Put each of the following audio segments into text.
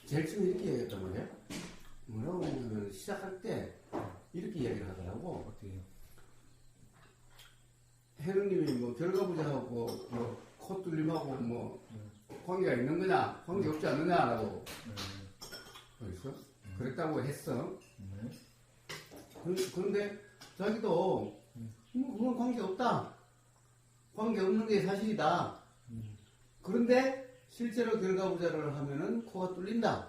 제일 처음에 이렇게 얘기했단 말이야. 뭐라고 하냐면 시작할 때 이렇게 이야기를 하더라고. 어떻게요? 해능님이 뭐 결과부자하고 코 뚫림하고 뭐 관계가 있는 거냐, 관계 없지 않느냐라고 그랬어. 그랬다고 했어. 그런데 자기도 그건 관계 없다. 관계 없는 게 사실이다. 그런데 실제로 결과부자를 하면은 코가 뚫린다.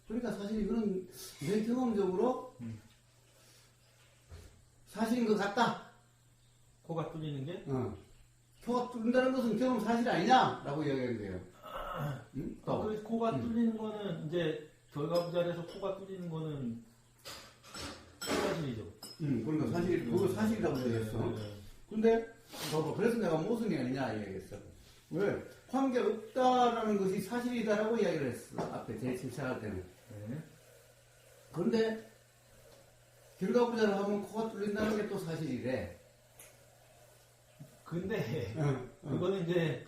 그러니까 사실 이거는 내 경험적으로 사실인 것 같다. 코가 뚫리는 게? 코가 뚫린다는 것은 경험 사실 아니냐라고 이야기한 거예요. 또. 그래서 코가 뚫리는 거는 이제 결과부자에서 코가 뚫리는 거는 사실이죠. 그러니까 사실 그거 사실이라고 얘기했어. 근데 그래서 내가 모순이 아니냐 이야기했어. 왜? 관계 없다라는 것이 사실이다라고 이야기를 했어. 앞에 제일 시작할 때는. 그런데 결과부자를 하면 코가 뚫린다는 게 또 사실이래. 근데 그거는 이제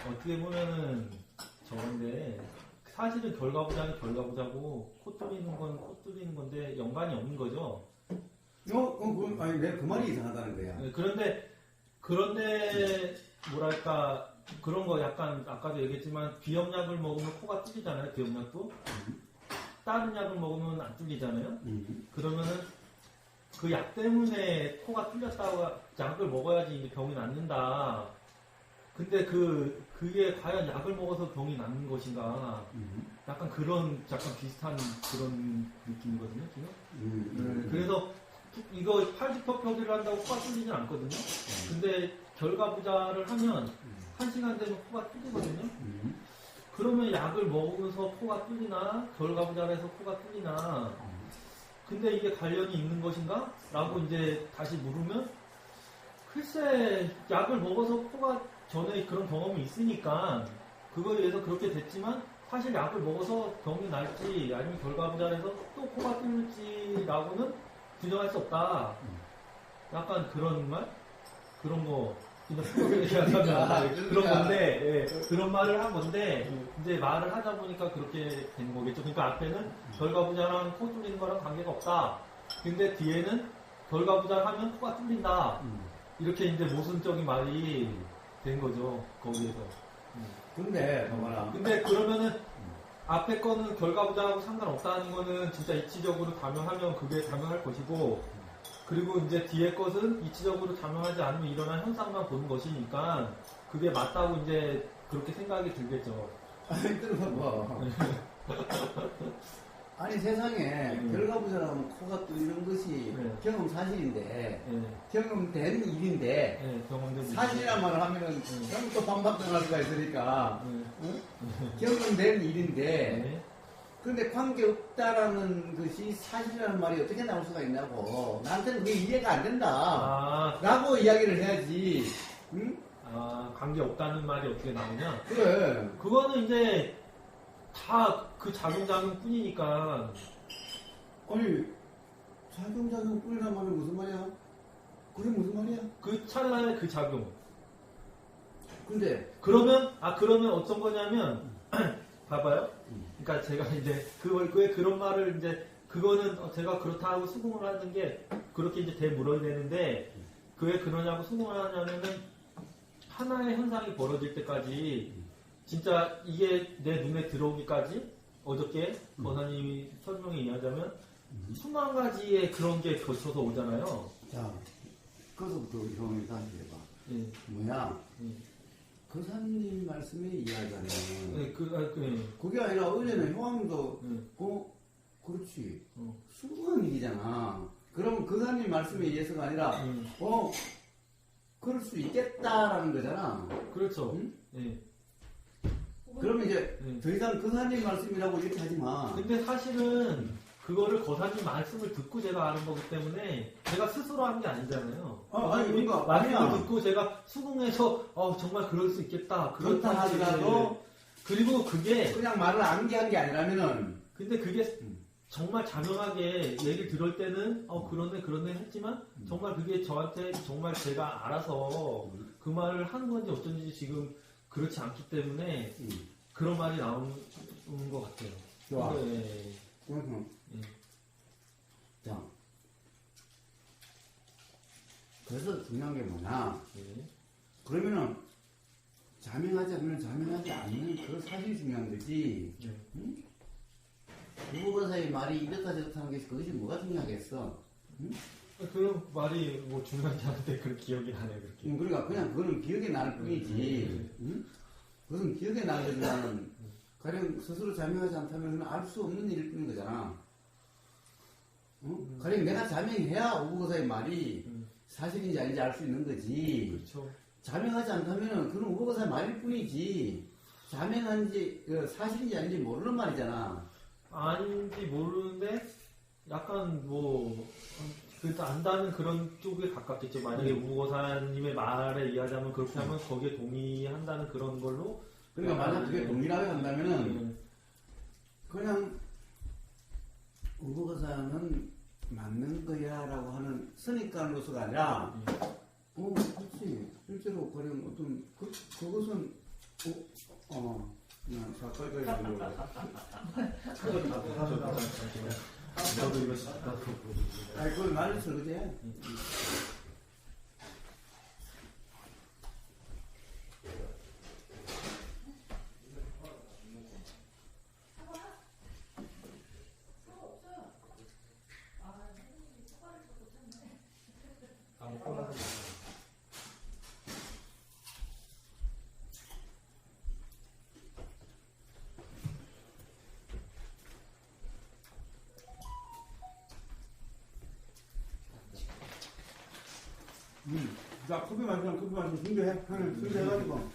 어떻게 보면은 저건데 사실은 결과부자는 결과부자고 코 뚫리는 건 코 뚫리는 건데 연관이 없는 거죠. 아니 내 그 말이 이상하다는 거야. 그런데 뭐랄까 그런 거 약간 아까도 얘기했지만 비염약을 먹으면 코가 뚫리잖아요. 비염약도 다른 약을 먹으면 안 뚫리잖아요. 그러면은 그 약 때문에 코가 뚫렸다고 약을 먹어야지 이제 병이 낫는다. 근데 그게 과연 약을 먹어서 병이 낫는 것인가? 약간 약간 비슷한 그런 느낌이거든요, 지금. 그래서 이거 80%표기를 한다고 코가 뚫리진 않거든요. 근데 결과부자를 하면 1시간 되면 코가 뚫리거든요. 그러면 약을 먹으면서 코가 뚫리나 결과부자를 해서 코가 뚫리나 근데 이게 관련이 있는 것인가? 라고 이제 다시 물으면 글쎄 약을 먹어서 코가 전에 그런 경험이 있으니까 그거에 의해서 그렇게 됐지만 사실 약을 먹어서 병이 날지 아니면 결과부자를 해서 또 코가 뚫릴지라고는 규정할 수 없다. 약간 그런 말? 그런 거 그냥 그런 건데 그런 말을 한 건데 이제 말을 하다 보니까 그렇게 된 거겠죠. 그러니까 앞에는 결과부자랑 코 뚫리는 거랑 관계가 없다. 근데 뒤에는 결과부자를 하면 코가 뚫린다. 이렇게 이제 모순적인 말이 된 거죠. 거기에서. 근데 봐봐라. 근데 그러면은 앞에 거는 결과부자하고 상관없다는 거는 진짜 이치적으로 단명하면 그게 단명할 것이고 그리고 이제 뒤에 것은 이치적으로 작용하지 않으면 일어난 현상만 보는 것이니까 그게 맞다고 이제 그렇게 생각이 들겠죠. 아니 들어봐. 아니 세상에 결과부자라면 코가 뚫리는 것이 경험 사실인데 경험된 일인데 사실이란 말을 하면은 그럼 또 반박당할 수가 있으니까 경험된 일인데 그런데 관계없다라는 것이 사실이라는 말이 어떻게 나올 수가 있냐고. 나한테는 그게 이해가 안 된다. 라고 이야기를 해야지. 응? 관계없다는 말이 어떻게 나오냐? 그래. 그거는 이제 다 그 작용 뿐이니까. 아니, 작용 뿐이란 말은 무슨 말이야? 그게 무슨 말이야? 그 찰나의 그 작용. 근데. 그러면 어떤 거냐면, 봐봐요. 그러니까 제가 이제 그런 말을 이제 그거는 제가 그렇다고 수긍을 하는 게 그렇게 이제 되물어야 되는데 왜 그러냐고 수긍을 하냐면은 하나의 현상이 벌어질 때까지 진짜 이게 내 눈에 들어오기까지 어저께 권사님이 설명에 의하자면 수만 가지의 그런 게 거쳐서 오잖아요. 자, 그것부터 형이 다시 해봐. 뭐야? 권사님 말씀에 이해하자면 그게 아니라 어제는 형님도 그렇지 수고한 일이잖아. 그럼 권사님 말씀에 의해서가 아니라 그럴 수 있겠다라는 거잖아. 그렇죠. 응? 그러면 이제 더 이상 권사님 말씀이라고 이렇게 하지 마. 근데 사실은 그거를 권사님 말씀을 듣고 제가 아는 거기 때문에 제가 스스로 한 게 아니잖아요. 아니 그러니까 말씀을 듣고 제가 수긍해서 정말 그럴 수 있겠다. 그렇다 하더라도 그리고 그게 그냥 말을 암기한 게 아니라면은 근데 그게 정말 자명하게 얘기를 들을 때는 그러네 했지만 정말 그게 저한테 정말 제가 알아서 그 말을 하는 건지 어쩐지 지금 그렇지 않기 때문에 그런 말이 나오는 것 같아요. 좋아. 네. 자, 그래서 중요한 게 뭐냐? 네. 그러면은 자명하지 않으면 자명하지 않는 그 사실이 중요한 거지. 네. 응? 부부간사의 말이 이렇다 저렇다 하는 게 그것이 뭐가 중요하겠어? 응? 그 말이 뭐 중요하지 않은데 그런 기억이 나네요. 그렇게. 그러니까 그냥 그거는 기억에 날 뿐이지. 응? 그것은 기억에 나거지만 가령 스스로 자명하지 않다면 알 수 없는 일일 뿐인 거잖아. 가령 내가 자명해야 우보거사의 말이 사실인지 아닌지 알 수 있는 거지. 그렇죠. 자명하지 않다면 그건 우보거사의 말일 뿐이지. 자명한지 사실인지 아닌지 모르는 말이잖아. 아닌지 모르는데 약간 뭐 그 안다는 그런 쪽에 가깝겠죠. 만약에 우보거사님의 말에 의하자면 그렇게 하면 거기에 동의한다는 그런 걸로. 그러니까 만약 그게 동일하게 한다면은 그냥 우보거사는 맞는 거야라고 하는 선입관으로서가 아니라 그렇지. 실제로 가령 어떤 그것은 그냥 가까이 저도 이거 싶다. 아니 그걸 말을 설거지. 자, 커피 마시면 준비해. 준비해가지고.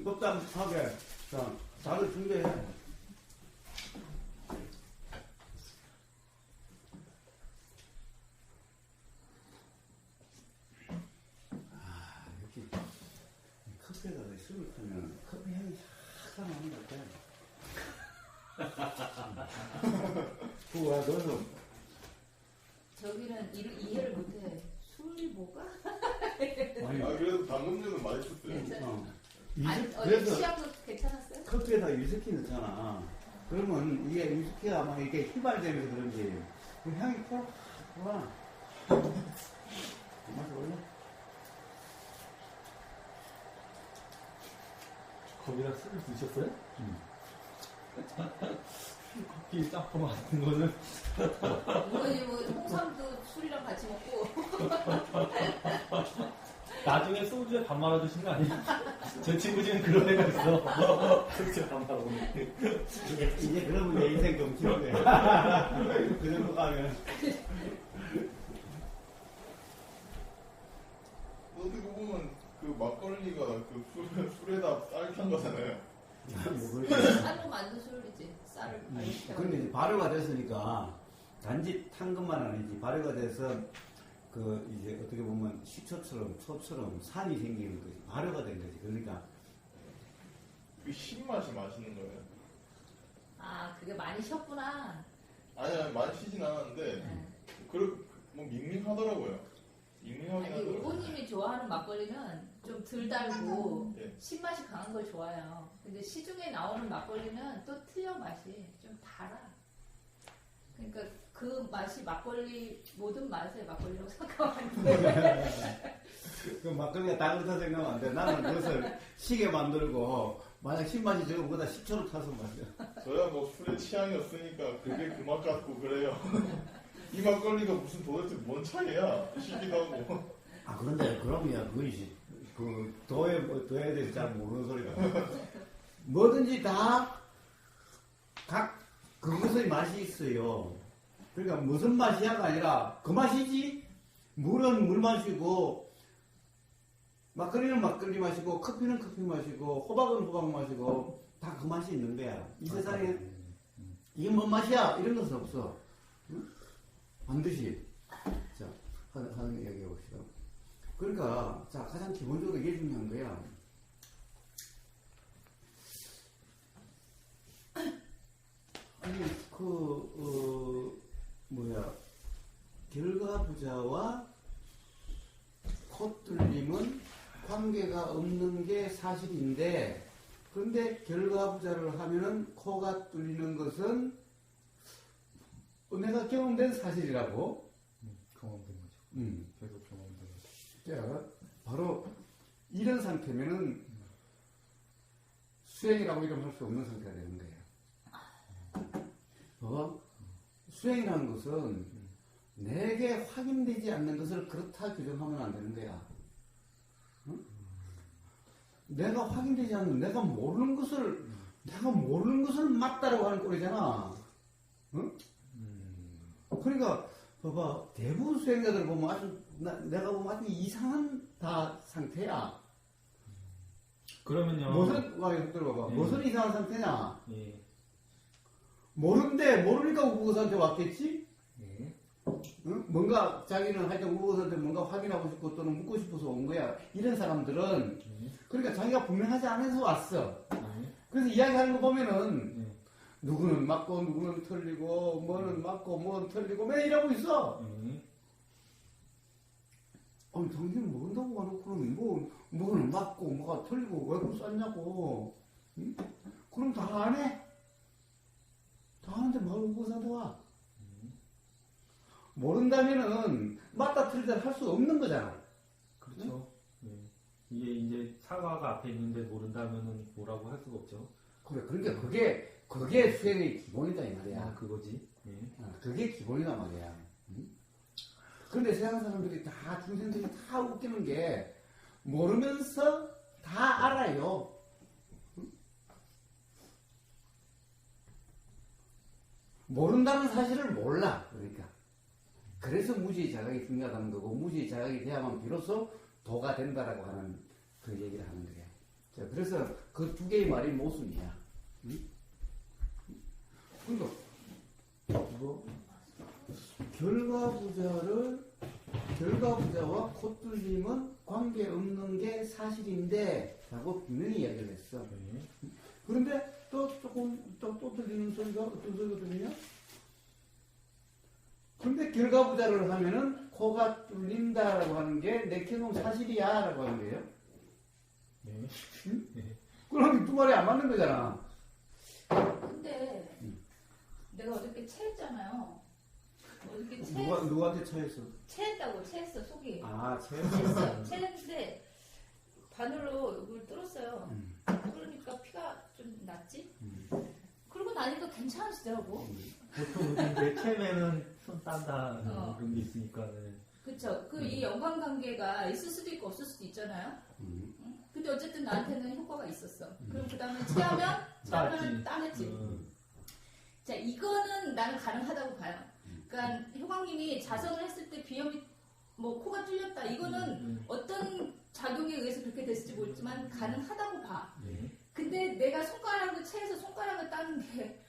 뻑땀하게. 자, 다들 준비해. 여기 커피에다가 술을 타면 커피 향이 싹 나는 것 같아. 그거 와, 너도. 저기는 이해를 못해. 술이 뭐가? 그래도 방금전은 맛있었어요. 그래서 취향도 괜찮았어요? 커피에다 위스키 넣잖아. 그러면 이게 위스키가 막 이렇게 휘발되면서 그런지 그 향이 팍 와. 맛이 올라? 거기다 술을 드셨어요? 커피 짬뽕 같은 거는 뭐 홍삼도 술이랑 같이 먹고. 나중에 소주에 밥 말아 드신 거 아니에요? 제 친구 중에 그런 애가 있어. 소주에 밥 말아 먹는. 이제 그러면 내 인생 좀 지옥이야. 그 정도 가면. 어떻게 보면 그 막걸리가 그 술에다 쌀 탄 거잖아요. 쌀로 만든 술이지. 쌀을 근데 이제 발효가 됐으니까 단지 탄 것만 아니지. 발효가 돼서 그 이제 어떻게 보면 식초처럼 초처럼 산이 생기는 거지. 발효가 된 거지. 그러니까 그 신맛이 맛있는 거예요. 아, 그게 많이 쉬었구나. 아니 많이 쉬진 않았는데 뭐 밍밍하더라고요. 밍밍하긴 아니, 하더라고요. 우보님이 좋아하는 막걸리는 좀 덜 달고 예. 신맛이 강한 걸 좋아해요. 근데 시중에 나오는 막걸리는 또 틀려 맛이 좀 달아. 그러니까 그 맛이 막걸리 모든 맛의 막걸리라고 생각하면 돼. 그 막걸리가 다르다 생각하면 안 돼. 나는 그것을 시게 만들고 만약 신맛이 저거 보다 식초를 타서 마셔. 저야 뭐 술의 취향이 없으니까 그게 그 맛 같고 그래요. 이 막걸리가 무슨 도대체 뭔 차이야? 싶기도 하고. 아 그런데 그럼요 그것이 그 도에 대해서 잘 모르는 소리가. 뭐든지 다 각 그것의 맛이 있어요. 그러니까 무슨 맛이야가 아니라 그 맛이지. 물은 물 맛이고 막걸리는 막걸리 맛이고 커피는 커피 맛이고 호박은 호박 맛이고 다 그 맛이 있는 거야. 이 세상에 이게 뭔 맛이야 이런 것은 없어. 응? 반드시 자 하는 얘기해 봅시다. 그러니까 자 가장 기본적으로 이게 중요한 거야. 아니 결과부자와 콧뚫림은 관계가 없는 게 사실인데 그런데 결과부자를 하면은 코가 뚫리는 것은 내가 경험된 사실이라고. 경험된 거죠. 계속 경험된 거죠. 자, 바로 이런 상태면은 수행이라고 이름할 수 없는 상태가 되는 거예요. 수행이라는 것은 내게 확인되지 않는 것을 그렇다 규정하면 안 되는 거야. 응? 내가 확인되지 않는, 내가 모르는 것을 맞다라고 하는 꼴이잖아. 응? 그러니까, 봐봐, 대부분 수행자들 보면 내가 보면 아주 이상한 상태야. 그러면요. 들어봐봐. 네. 무슨 이상한 상태냐? 예. 모르니까 우부고사한테 왔겠지? 예. 응? 뭔가 자기는 하여튼 우부고사한테 뭔가 확인하고 싶고 또는 묻고 싶어서 온 거야. 이런 사람들은 그러니까 자기가 분명하지 않아서 왔어. 그래서 이야기하는 거 보면은 누구는 맞고 누구는 틀리고 뭐는 맞고 뭐는 틀리고 왜 이러고 있어? 아니 당신은 모른다고 와놓고는 뭐는 맞고 뭐가 틀리고 왜 그걸 썼냐고. 응? 그럼 다 안 해? 다 하는데 뭘 우부고사한테 와? 모른다면은 맞다 틀리다 할 수 없는 거잖아. 그렇죠. 이게 이제 사과가 앞에 있는데 모른다면은 뭐라고 할 수가 없죠. 그래, 그러니까 그게 수행의 기본이다 이 말이야. 그거지. 그게 기본이다 말이야. 그런데 세상 사람들이 중생들이 다 웃기는 게 모르면서 다 알아요. 모른다는 사실을 몰라. 그러니까. 그래서 무지의 자각이 중요하다는 거고, 무지의 자각이 돼야만 비로소 도가 된다라고 하는 그 얘기를 하는 거야. 자, 그래서 그 두 개의 말이 모순이야. 그러니까, 결과부자와 콧뚫림은 관계없는 게 사실인데, 라고 분명히 이야기를 했어. 그런데 또 들리는 소리가 어떤 소리가 들리냐? 그런데 결과부자를 하면은 코가 뚫린다라고 하는 게 내 경험 사실이야 라고 하는 거예요. 응? 그럼 두 말이 안 맞는 거잖아. 근데 내가 어저께 체했잖아요. 어저께 누구한테 차였어? 체했어 속이. 차였어. 체했는데 바늘로 이걸 뚫었어요. 그러니까 피가 좀 났지. 그러고 나니까 괜찮아지더라고. 보통 이제 체면은 손 딴다 그런 게 있으니까. 그쵸. 이 연관관계가 있을 수도 있고 없을 수도 있잖아요. 근데 어쨌든 나한테는 효과가 있었어. 그럼 그 다음에 체하면 따냈지. 자, 이거는 나는 가능하다고 봐요. 그러니까 효광님이 자성을 했을 때 비염이 코가 뚫렸다. 이거는 어떤 작용에 의해서 그렇게 됐을지 모르지만 가능하다고 봐. 근데 내가 체해서 손가락을 따는 게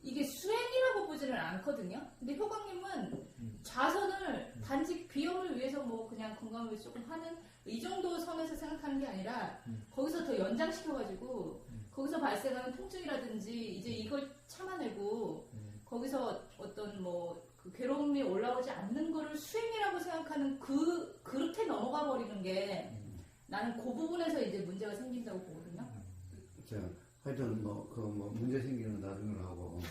이게 수행이라고 보지는 않거든요. 근데 효광님은 자선을 단지 비염을 위해서 그냥 건강을 위해서 조금 하는 이 정도 선에서 생각하는 게 아니라 거기서 더 연장시켜가지고 거기서 발생하는 통증이라든지 이제 이걸 참아내고 거기서 어떤 그 괴로움이 올라오지 않는 거를 수행이라고 생각하는 그렇게 넘어가 버리는 게 나는 그 부분에서 이제 문제가 생긴다고 보거든요. 자, 하여튼 문제 생기는 나중에 하고.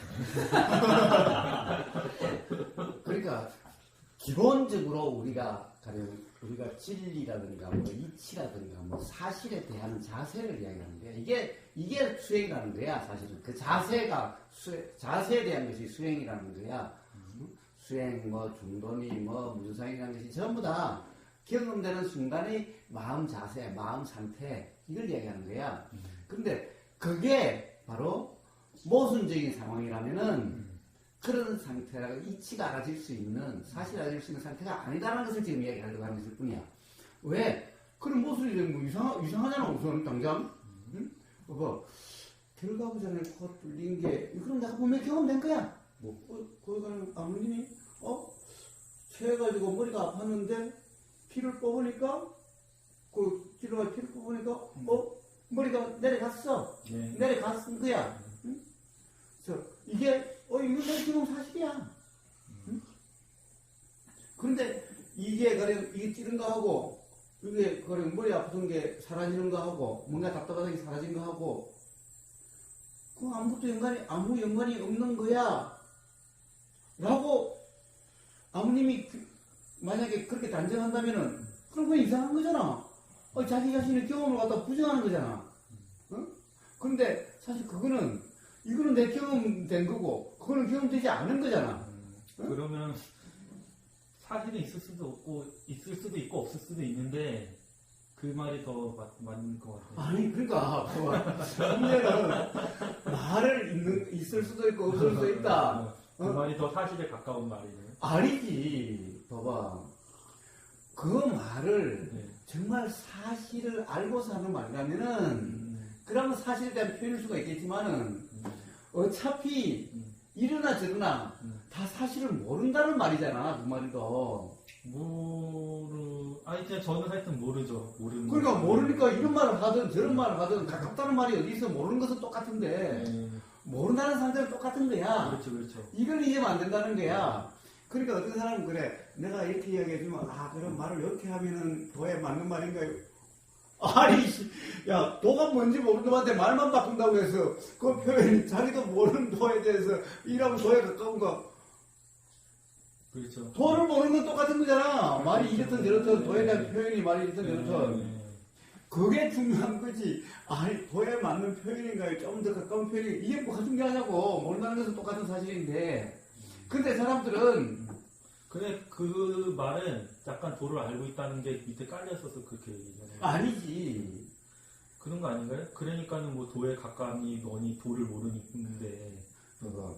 그러니까 기본적으로 우리가 진리라든가 이치라든가 사실에 대한 자세를 이야기하는데 이게 수행이라는 거야. 사실은 그 자세에 대한 것이 수행이라는 거야. 수행 중도니 문상이라는 것이 전부 다 경험되는 순간의 마음 자세, 마음 상태 이걸 이야기하는 거야. 근데 그게 바로 모순적인 상황이라면은 그런 상태라고 이치가 알아질 수 있는, 사실 알아질 수 있는 상태가 아니다라는 것을 지금 이야기하려고 하는 것일 뿐이야. 왜? 그런 모순이 되면 이상하잖아, 우선 당장. 응? 결과부자에 코가 뚫린 게, 그럼 내가 분명히 경험된 거야. 거기 가는 아버님이, 체해가지고 머리가 아팠는데, 피를 뽑으니까, 피를 뽑으니까, 머리가 내려갔어. 내려갔은 거야. 응? 그래서 이게, 이거 내 경험 사실이야. 응? 그런데 이게 찌른 거 하고, 이게 머리 아픈 게 사라지는 거 하고, 뭔가 답답하게 사라진 거 하고, 그 아무것도 아무 연관이 없는 거야. 라고 아버님이 만약에 그렇게 단정한다면은 그럼 그건 이상한 거잖아. 자기 자신의 경험을 갖다 부정하는 거잖아. 그런데 사실 이거는 내 경험된 거고 그거는 경험되지 않은 거잖아. 그러면 사실은 있을 수도 있고 없을 수도 있는데 그 말이 더 맞는 것 같아요. 아니 그러니까 문제는 말을 있을 수도 있고 없을 수도 있다. 그 말이 더 사실에 가까운 말이네요. 아니지. 봐봐. 그 말을 네. 정말 사실을 알고서 하는 말이라면은 그러면 사실에 대한 표현일 수가 있겠지만은 어차피 이러나 저러나 다 사실을 모른다는 말이잖아. 그 말이도. 아니 그냥 저는 하여튼 모르죠. 모르는. 그러니까 모르니까 이런 말을 하든 저런 말을 하든 가깝다는 말이 어디 있어. 모르는 것은 똑같은데 모른다는 상태는 똑같은 거야. 그렇죠. 이걸 이해하면 안 된다는 거야. 그러니까 어떤 사람은 그래. 내가 이렇게 이야기해주면 그런 말을 이렇게 하면은 도에 맞는 말인가요? 아니 야 도가 뭔지 모르는 놈한테 말만 바꾼다고 해서 그 표현이 자기도 모르는 도에 대해서 이라고 도에 가까운 거. 그렇죠. 도를 모르는 건 똑같은 거잖아. 말이 이렇든 저렇든 도에 대한 표현이 말이 이렇든 저렇든. 그게 중요한 거지. 도에 맞는 표현인가요? 좀 더 가까운 표현이 이게 뭐가 중요하냐고. 모른다는 것은 똑같은 사실인데. 근데 사람들은 근데 그 말은 약간 도를 알고 있다는 게 밑에 깔려있어서 그렇게 얘기잖아요. 아니지. 그런 거 아닌가요? 그러니까는 뭐 도에 가까우니 너니 도를 모르는데. 봐봐.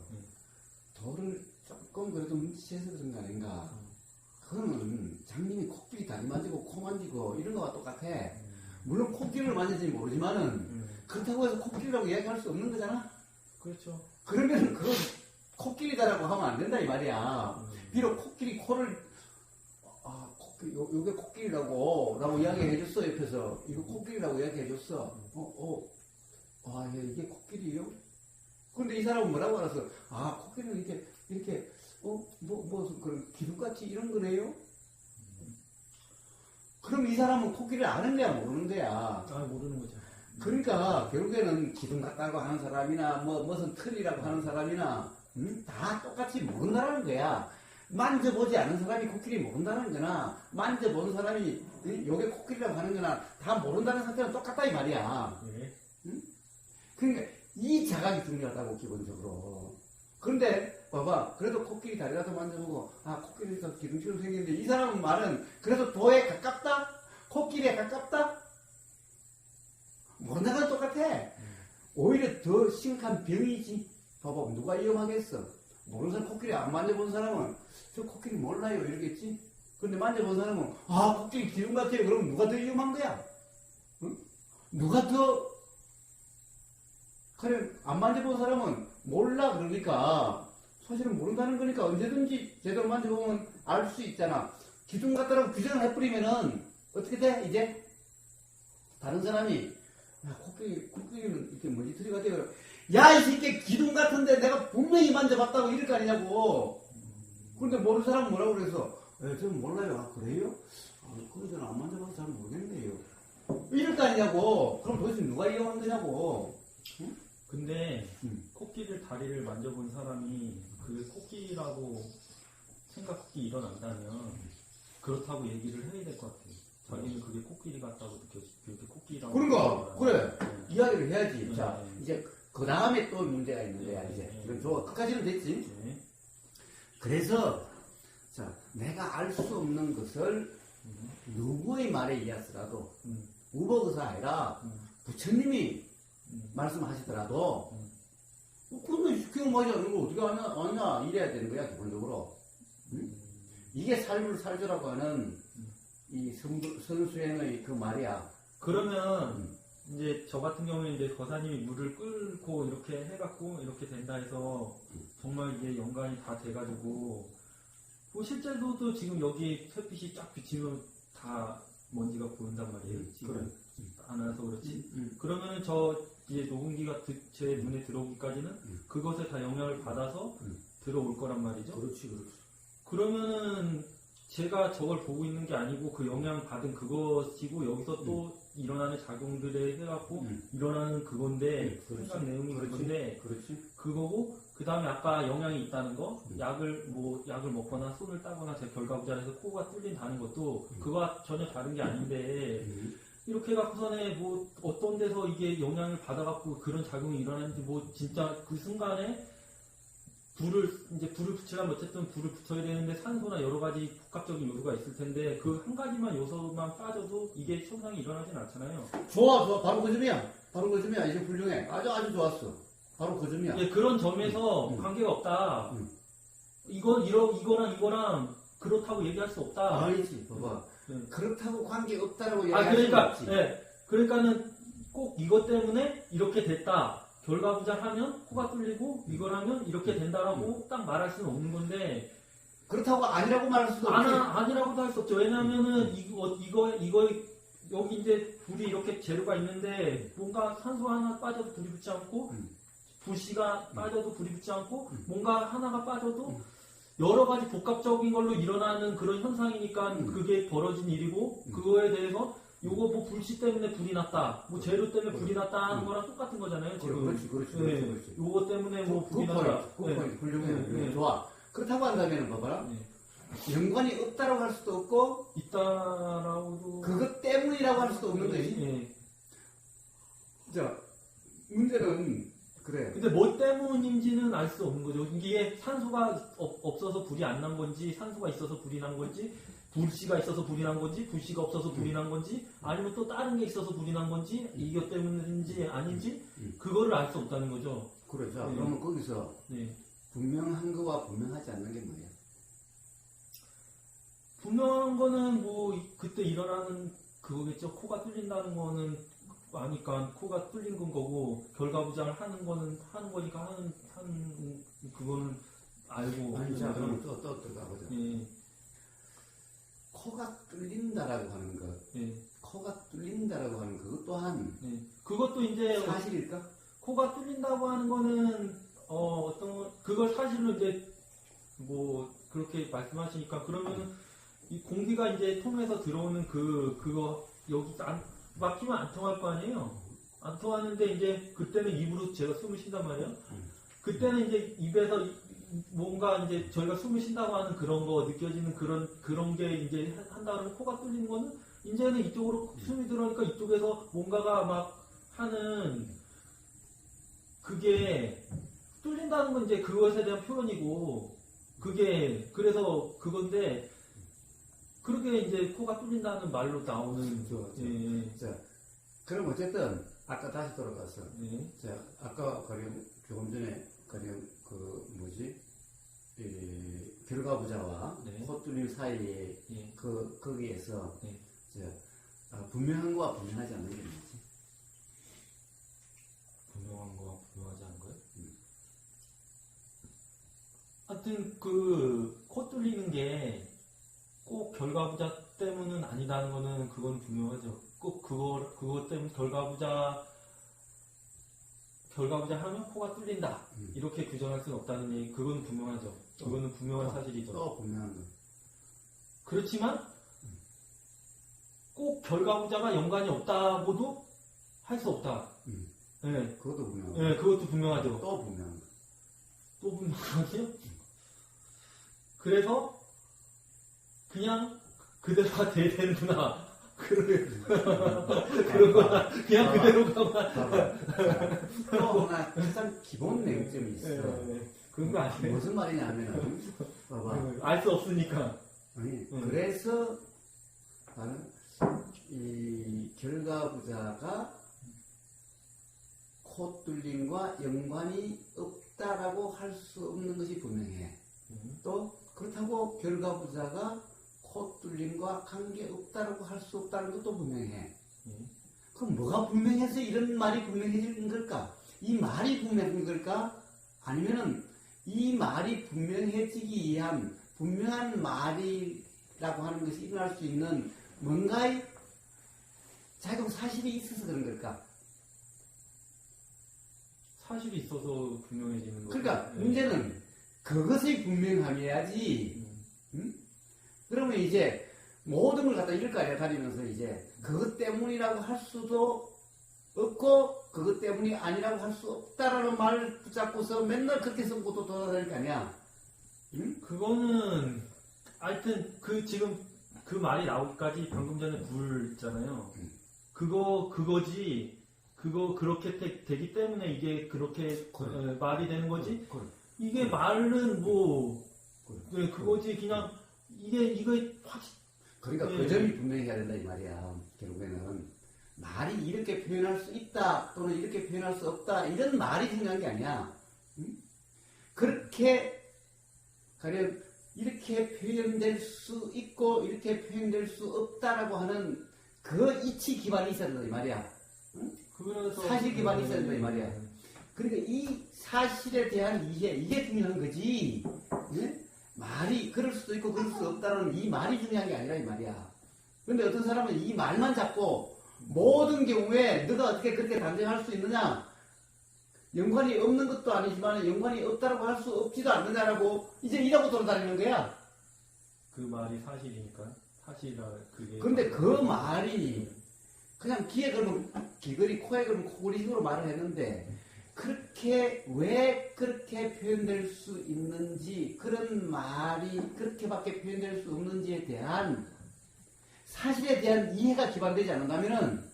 도를 조금 그래도 뭉치해서 그런 거 아닌가. 그거는 장님이 코끼리 다리 만지고 코 만지고 이런 거와 똑같아. 물론 코끼리를 만질지 모르지만은 그렇다고 해서 코끼리라고 이야기할 수 없는 거잖아. 그렇죠. 그러면 그건 코끼리다라고 하면 안 된다 이 말이야. 비록 코끼리 코를 요게 코끼리라고 이야기해줬어. 옆에서 이거 코끼리라고 이야기해줬어. 이게 코끼리요? 근데 이 사람은 뭐라고 알았어? 코끼리는 이렇게 그런 기둥같이 이런 거네요? 그럼 이 사람은 코끼리를 아는 거야 모르는 거야? 모르는 거죠. 그러니까 결국에는 기둥 같다고 하는 사람이나 무슨 틀이라고 하는 사람이나 다 똑같이 모른다는 거야. 만져보지 않은 사람이 코끼리 모른다는 거나 만져본 사람이 요게 코끼리라고 하는 거나 다 모른다는 상태는 똑같다 이 말이야. 네. 그러니까 이 자각이 중요하다고 기본적으로. 그런데 봐봐 그래도 코끼리 다리라도 만져보고 코끼리가 기둥처럼 생겼는데 이 사람 말은 그래도 도에 가깝다? 코끼리에 가깝다? 모른다는 건 똑같아. 오히려 더 심각한 병이지. 봐봐 누가 위험하겠어. 모르는 사람 코끼리 안 만져본 사람은 저 코끼리 몰라요 이러겠지. 근데 만져본 사람은 코끼리 기둥 같아요. 그럼 누가 더 위험한 거야? 응? 누가 더 그래 안 만져본 사람은 몰라 그러니까 사실은 모른다는 거니까 언제든지 제대로 만져보면 알 수 있잖아. 기둥 같다라고 규정을 해버리면은 어떻게 돼 이제? 다른 사람이 코끼리는 이렇게 먼지털이 같아요. 야 이 새끼 기둥 같은데 내가 분명히 만져봤다고 이럴 거 아니냐고. 근데 모르는 사람은 뭐라고 그래서 저는 몰라요. 그래요? 그거 저는 안 만져봐서 잘 모르겠네요. 이럴 거 아니냐고. 그럼 도대체 누가 이용한 거냐고. 응? 근데 코끼리 다리를 만져본 사람이 그 코끼리라고 생각이 일어난다면 그렇다고 얘기를 해야 될 것 같아요. 자기는 그게 코끼리 같다고 그렇게 코끼리라고. 그러니까 그래 이야기를 해야지. 네. 자 이제 그 다음에 또 문제가 있는 거야 이제. 이건 좋아. 끝까지는 됐지. 네. 그래서 자 내가 알 수 없는 것을 누구의 말에 의해서라도 우버그사 아니라 부처님이 말씀하시더라도 그건 경험하지 않는 걸 어떻게 아냐 이래야 되는 거야 기본적으로. 이게 삶을 살자라고 하는 이 선수행의 그 말이야. 그러면 이제 저 같은 경우에 이제 거사님이 물을 끓고 이렇게 해갖고 이렇게 된다 해서 정말 이게 연관이 다 돼가지고 뭐 실제로도 지금 여기 햇빛이 쫙 비치면 다 먼지가 보인단 말이에요. 지금 그래. 안 와서 그렇지. 그러면은 저 이제 녹음기가 제 눈에 들어오기까지는 그것에 다 영향을 받아서 들어올 거란 말이죠. 그렇지. 그러면은 제가 저걸 보고 있는 게 아니고 그 영향 받은 그것이고 여기서 또 일어나는 작용들에 해갖고 일어나는 그건데 생각 내용이 그건데 그거고 그 다음에 아까 영향이 있다는 거 약을 먹거나 손을 따거나 제 결과부자에서 코가 뚫린다는 것도 그거와 전혀 다른 게 아닌데 이렇게 갖고서는 뭐 어떤 데서 이게 영향을 받아갖고 그런 작용이 일어나는지 뭐 진짜 그 순간에 불을 붙이려면 어쨌든 불을 붙여야 되는데 산소나 여러 가지 복합적인 요소가 있을 텐데 그 한 가지만 요소만 빠져도 이게 현상이 일어나진 않잖아요. 좋아. 바로 그 점이야. 이제 훌륭해. 아주 좋았어. 바로 그 점이야. 예, 그런 점에서 관계가 없다. 이거랑 그렇다고 얘기할 수 없다. 아니지. 봐봐. 그렇다고 관계 없다라고 아, 얘기할 그러니까, 수 없지. 예. 그러니까는 꼭 이것 때문에 이렇게 됐다. 결과부자하면 코가 뚫리고 이걸 하면 이렇게 된다라고 딱 말할 수는 없는 건데 그렇다고 아니라고 말할 수도 없지. 아니라고도 할 수 없죠. 왜냐면은 이거 여기 이제 불이 이렇게 재료가 있는데 뭔가 산소 하나 빠져도 불이 붙지 않고 불씨가 빠져도 불이 붙지 않고 뭔가 하나가 빠져도 여러 가지 복합적인 걸로 일어나는 그런 현상이니까 그게 벌어진 일이고 그거에 대해서 요거 뭐 불씨 때문에 불이 났다, 뭐 재료 때문에 불이 났다 하는 거랑 똑같은 거잖아요. 지금. 그렇지. 요거 때문에 뭐 불이 났다. 훌륭해. 좋아. 그렇다고 한다면 봐봐라. 연관이 없다라고 할 수도 없고 있다라고도 그것 때문이라고 할 수도 없는 거지. 자, 문제는 그래. 근데 뭐 때문인지는 알 수 없는 거죠. 이게 산소가 없어서 불이 안 난 건지, 산소가 있어서 불이 난 건지, 불씨가 있어서 불이 난 건지, 불씨가 없어서 불이 난 건지, 아니면 또 다른 게 있어서 불이 난 건지, 이것 때문인지 아닌지, 그거를 알 수 없다는 거죠. 그래. 자, 그러면 거기서 분명한 거와 분명하지 않는 게 뭐예요? 분명한 거는 뭐 그때 일어나는 그거겠죠. 코가 뚫린다는 거는 아니까 코가 뚫린 건 거고 결과부장을 하는 거는 하는 거니까 하는 그거는 알고. 아니, 자, 그러면 또 들어가보자. 코가 뚫린다라고 하는 것. 코가 뚫린다라고 하는 그것 또한 그것도 이제 사실일까? 코가 뚫린다고 하는 거는 그걸 사실로 이제 뭐 그렇게 말씀하시니까 그러면은 이 공기가 이제 통해서 들어오는 그거 여기 막히면 안 통할 거 아니에요. 안 통하는데 이제 그때는 입으로 제가 숨을 쉰단 말이에요. 그때는 이제 입에서 뭔가 이제 저희가 숨을 쉰다고 하는 그런 거 느껴지는 그런 게 이제 한다 그러면 코가 뚫리는 거는 이제는 이쪽으로 숨이 들어오니까 이쪽에서 뭔가가 막 하는 그게 뚫린다는 건 이제 그것에 대한 표현이고 그게 그래서 그건데 그렇게 이제 코가 뚫린다는 말로 나오는 자, 그럼 어쨌든 아까 다시 돌아가서 자, 아까 조금 전에 결과부자와 코 뚫림 사이에 거기에서 분명한 거와 분명하지 않는 게 뭐지? 분명한 거와 분명하지 않은 거요? 하여튼 그 코 뚫리는 게 꼭 결과부자 때문은 아니라는 거는 그건 분명하죠. 꼭 그거 때문에 결과부자 하면 코가 뚫린다. 이렇게 규정할 수는 없다는 얘기, 그건 분명하죠. 그거는 분명한 사실이죠. 또 분명한 거. 그렇지만 꼭 결과부자가 연관이 없다고도 할 수 없다. 네. 그것도 분명하고. 네, 그것도 분명하죠. 또 분명한 거. 또 분명하죠? 그래서 그냥 그대로가 돼야 되는구나. 그러거나 그냥 그대로 가만. 또 하나 가장 기본 맹점이 있어. 그런 거 아니에요? 무슨 말이냐면은 봐봐. 알 수 없으니까. 아니 그래서 나는 이 결과부자가 코 뚫림과 연관이 없다라고 할 수 없는 것이 분명해. 또 그렇다고 결과부자가 코 뚫림과 관계없다라고 할 수 없다는 것도 분명해. 그럼 뭐가 분명해서 이런 말이 분명해지는 걸까? 이 말이 분명한 걸까? 아니면은 이 말이 분명해지기 위한 분명한 말이라고 하는 것이 일어날 수 있는 뭔가의 작용 사실이 있어서 그런 걸까? 사실이 있어서 분명해지는 거죠. 그러니까 문제는 그것이 분명함이야지. 응? 그러면 이제 모든 걸 갖다 이럴 거 아니야. 다니면서 이제 그것 때문이라고 할 수도 없고 그것 때문이 아니라고 할 수 없다라는 말을 붙잡고서 맨날 그렇게 써보고 돌아다닐 거 아니야. 응? 그거는 하여튼 그 지금 그 말이 나오기까지 방금 전에 불 있잖아요. 그거지. 그거 그렇게 되기 때문에 이게 그렇게 그래. 말이 되는 거지. 그래. 이게 말은 뭐 그래. 그거지 그냥 이거 확 그러니까 네. 그 점이 분명히 해야 된다 이 말이야. 결국에는 말이 이렇게 표현할 수 있다 또는 이렇게 표현할 수 없다 이런 말이 중요한 게 아니야. 응? 그렇게 가령 이렇게 표현될 수 있고 이렇게 표현될 수 없다라고 하는 그 이치 기반이 있어야 된다 이 말이야. 응? 그래서 사실 기반이 있어야 된다 이 말이야. 그러니까 이 사실에 대한 이해 이게 중요한 거지. 응? 말이 그럴 수도 있고 그럴 수 없다는 이 말이 중요한 게 아니라 이 말이야. 그런데 어떤 사람은 이 말만 잡고 모든 경우에 너가 어떻게 그렇게 단정할 수 있느냐? 연관이 없는 것도 아니지만 연관이 없다라고 할 수 없지도 않느냐라고 이제 이라고 돌아다니는 거야. 그 말이 사실이니까 사실이라 그게. 그런데 그 말이 그냥 귀에 걸면 귀걸이, 코에 걸면 코걸이 식으로 말을 했는데 그렇게 왜 그렇게 표현될 수 있는지 그런 말이 그렇게밖에 표현될 수 없는지에 대한 사실에 대한 이해가 기반되지 않는다면은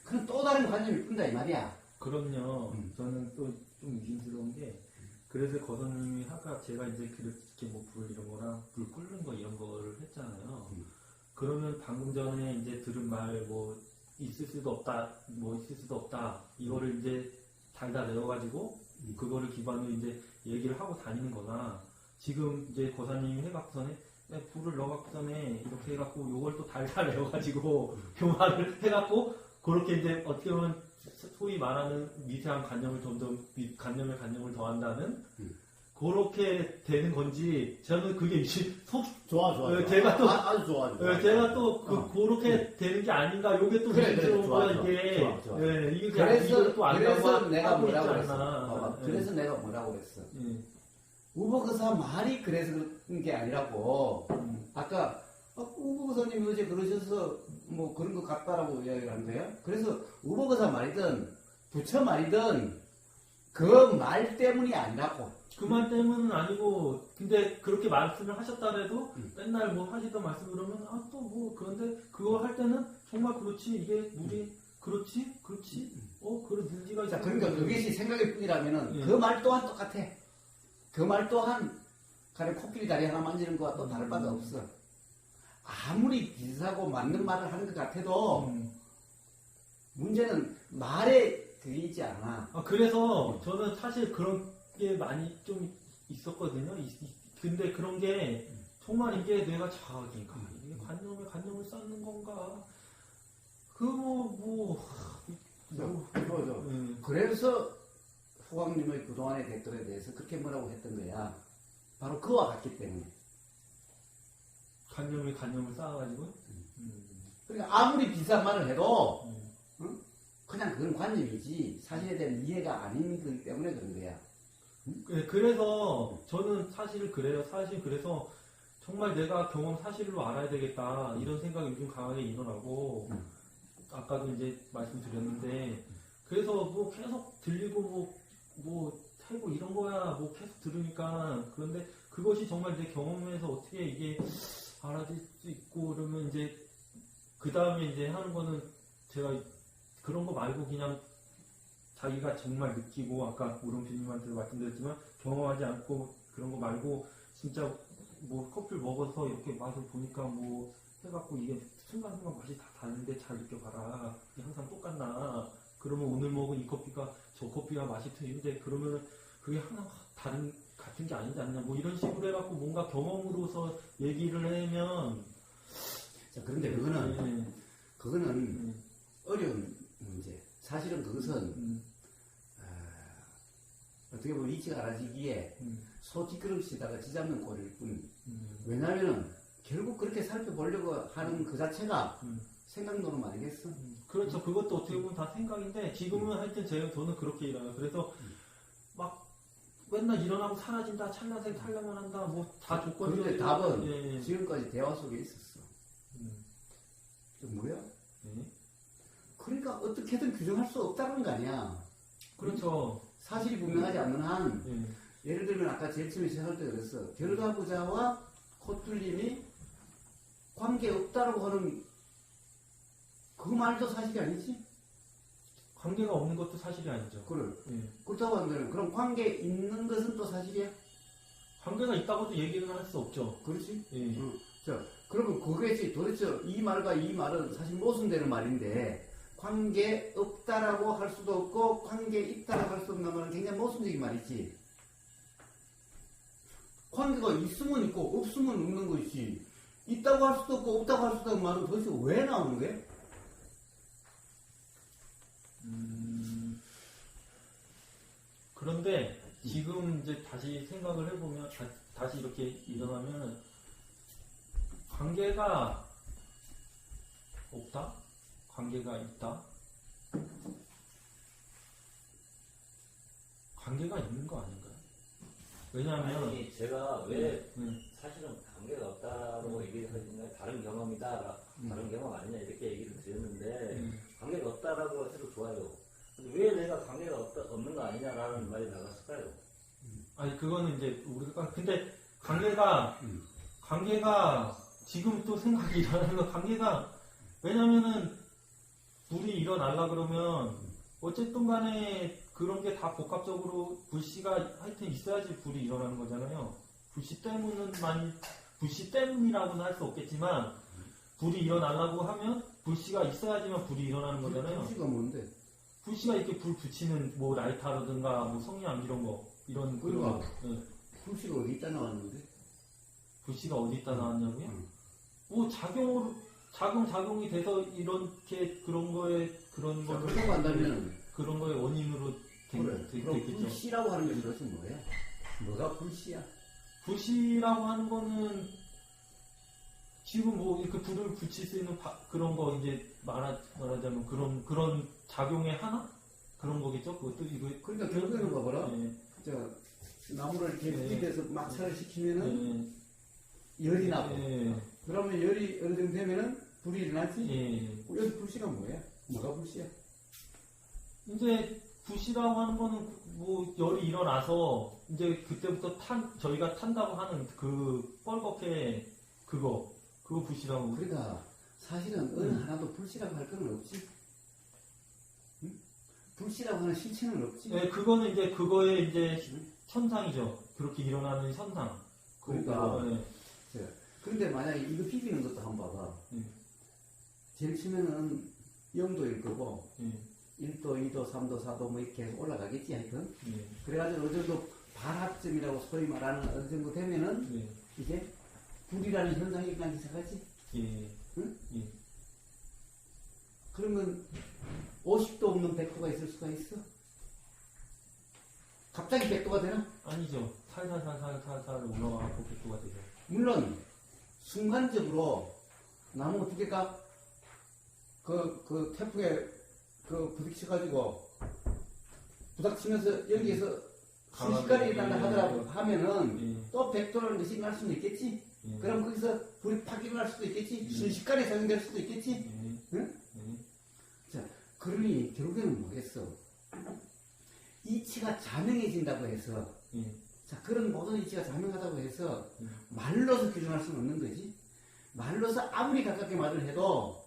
그건 또 다른 관념이 뿐다 이 말이야. 그럼요. 저는 또 좀 의심스러운 게 그래서 거선님이 아까 제가 이제 그렇게 뭐 불 이런 거랑 불 끓는 거 이런 거를 했잖아요. 그러면 방금 전에 이제 들은 말 뭐 있을 수도 없다, 뭐 있을 수도 없다 이거를 이제 달다 내어가지고 그거를 기반으로 이제 얘기를 하고 다니는 거나 지금 이제 거사님이 해갖고서는 불을 넣어갖고서는 이렇게 해갖고 요걸 또 달다 내어가지고 교환을 해갖고 그렇게 이제 어떻게 보면 소위 말하는 미세한 관념을 점점 관념을 더한다는 그렇게 되는 건지 저는 그게 좋아. 제가 또 아주 좋아. 제가 또 그렇게 되는 게 아닌가 요게 또 의심스러운 거야 이게. 좋아. 예, 이게 그래서 또 안 그래서 가고 내가 하고 뭐라고 있지 그랬어. 않나. 봐봐. 예. 그래서 내가 뭐라고 그랬어. 예. 우버거사 말이 그래서 그런 게 아니라고. 아까 우버거사님이 어제 그러셔서 뭐 그런 것 같다라고 이야기를 한 거예요. 그래서 우버거사 말이든 부처 말이든 그 말 때문이 아니라고. 그 말 때문은 아니고 근데 그렇게 말씀을 하셨다래도 맨날 뭐 하시던 말씀 그러면 아 또 뭐 그런데 그거 할 때는 정말 그렇지 이게 물이 그렇지 그런 문제가 있어. 자, 그러니까 그것이 생각일 뿐이라면은 예. 그 말 또한 똑같아. 그 말 또한 가령 코끼리 다리 하나 만지는 거와 또 다를 바가 없어. 아무리 비슷하고 맞는 말을 하는 것 같아도 문제는 말에 들리지 않아. 그래서 저는 사실 그런 게 많이 좀 있었거든요. 근데 그런 게 정말 이게 내가 자아인가 이게 관념을 쌓는 건가 그래서 후광님의 그동안의 댓글에 대해서 그렇게 뭐라고 했던 거야. 바로 그와 같기 때문에. 관념을 쌓아가지고. 그러니까 아무리 비싼 말을 해도 그냥 그건 관념이지 사실에 대한 이해가 아닌 거기 때문에 그런 거야. 그래서 저는 사실 그래요. 사실 그래서 정말 내가 경험 사실로 알아야 되겠다 이런 생각이 요즘 강하게 일어나고 아까도 이제 말씀드렸는데 그래서 뭐 계속 들리고 뭐 해고 이런 거야 뭐 계속 들으니까 그런데 그것이 정말 내 경험에서 어떻게 이게 알아질 수 있고 그러면 이제 그 다음에 이제 하는 거는 제가 그런 거 말고 그냥 자기가 정말 느끼고 아까 우렁피님한테도 말씀드렸지만 경험하지 않고 그런 거 말고 진짜 뭐 커피를 먹어서 이렇게 맛을 보니까 뭐 해갖고 이게 순간순간 맛이 다 다른데 잘 느껴봐라 이게 항상 똑같나 그러면 오늘 먹은 이 커피가 저 커피가 맛이 틀린데 그러면 그게 항상 같은 게 아니지 않냐 뭐 이런 식으로 해갖고 뭔가 경험으로서 얘기를 하면 자, 그런데 그거는 어려운 문제. 사실은 그것은 어떻게 보면 이치가 알아지기에 소 뒷걸음치다가 쥐 잡는 꼴일 뿐. 왜냐하면 결국 그렇게 살펴보려고 하는 그 자체가 생각노름 아니겠어? 그렇죠. 그것도 어떻게 보면 다 생각인데 지금은 하여튼 저는 그렇게 일어나요. 그래서 막 맨날 일어나고 사라진다, 찰나새 탈려만 한다, 뭐 다 조건이. 그런데 답은 지금까지 대화 속에 있었어. 좀 뭐야? 그러니까 어떻게든 규정할 수 없다는 거 아니야. 그렇죠. 사실이 분명하지 않는 한 예. 예를 들면 아까 제일 처음에 시작할 때 그랬어. 결과부자와 코뚫림이 관계 없다라고 하는 그 말도 사실이 아니지? 관계가 없는 것도 사실이 아니죠. 그래. 예. 그렇다고 하면 그럼 관계 있는 것은 또 사실이야? 관계가 있다고도 얘기를 할 수 없죠. 그렇지? 예. 자, 그러면 그거지. 도대체 이 말과 이 말은 사실 모순되는 말인데 관계 없다라고 할 수도 없고 관계 있다라고 할 수 없는 말은 굉장히 모순적인 말이지. 관계가 있으면 있고 없으면 없는 것이지. 있다고 할 수도 없고 없다고 할 수도 없는 말은 도대체 왜 나오는 거야? 그런데 지금 이제 다시 생각을 해보면 다시 이렇게 일어나면 관계가 없다? 관계가 있다? 관계가 있는 거 아닌가요? 왜냐하면 아니, 제가 왜 네. 사실은 관계가 없다고 얘기를 하시는가 다른 경험이다, 다른 경험 아니냐 이렇게 얘기를 드렸는데 관계가 없다라고 해도 좋아요. 근데 왜 내가 관계가 없는 거 아니냐라는 말이 나갔을까요? 아니 그거는 이제 우리가 근데 관계가 지금 또 생각이 일어나는 거 관계가 왜냐면은 불이 일어나려 그러면 어쨌든 간에 그런 게 다 복합적으로 불씨가 하여튼 있어야지 불이 일어나는 거잖아요. 불씨 때문이라고는 할 수 없겠지만 불이 일어나려고 하면 불씨가 있어야지만 불이 일어나는 거잖아요. 불씨가 뭔데? 불씨가 이렇게 불 붙이는 뭐 라이터라든가 뭐 성냥 이런 거 이런 그러니까. 네. 불씨가 어디 있다 나왔는데? 불씨가 어디 있다 나왔냐고요? 뭐 작용이 돼서 이렇게 그런 거에 그런 자, 거를 그렇다고 한다면 그런 거의 원인으로 그럼 되겠죠. 불씨라고 하는 게 도대체 뭐야? 뭐가 불씨야? 불씨라고 하는 거는 지금 뭐 이렇게 불을 붙일 수 있는 그런 거 이제 말하자면 그런 작용의 하나 그런 거겠죠. 그것도 이거 그러니까 결국에는 봐봐라. 예. 저 나무를 이렇게 네. 불입에서 막차를 시키면은 예. 열이 나고. 예. 그러면 열이 어느 정도 되면은 불이 일어나지? 예. 여기 불씨가 뭐야? 뭐가 불씨야? 이제 불씨라고 하는 거는 뭐 열이 일어나서 이제 그때부터 저희가 탄다고 하는 그 뻘겋게 그거 불씨라고. 그러니까 사실은 어느 하나도 불씨라고 할 건 없지. 응? 불씨라고 하는 실체는 없지. 네, 그거는 이제 그거의 이제 현상이죠. 그렇게 일어나는 현상. 그러니까. 네. 그런데 만약에 이거 비비는 것도 한번 봐봐. 제일 처음에는 0도일 거고, 1도, 2도, 3도, 4도 뭐 이렇게 계속 올라가겠지, 하여튼. 그래가지고 어느 정도 발합점이라고 소위 말하는 어느 정도 되면은 이제 불이라는 현상이 일어나기 시작하지. 응? 그러면 50도 없는 100도가 있을 수가 있어? 갑자기 100도가 되나? 아니죠. 살살 올라가고 백도가 되죠. 물론 순간적으로 나무 두 개가 그 태풍에 부딪혀가지고 부닥치면서 여기에서 순식간에 일어난다 하더라도 하면은 또 100도라는 것이 일어날 수는 있겠지? 그럼 거기서 불이 팍 일어날 수도 있겠지? 순식간에 작용될 수도 있겠지? 응? 자, 그러니 결국에는 뭐겠어? 이치가 자명해진다고 해서 자, 그런 모든 이치가 자명하다고 해서 말로서 규정할 수는 없는 거지. 말로서 아무리 가깝게 말을 해도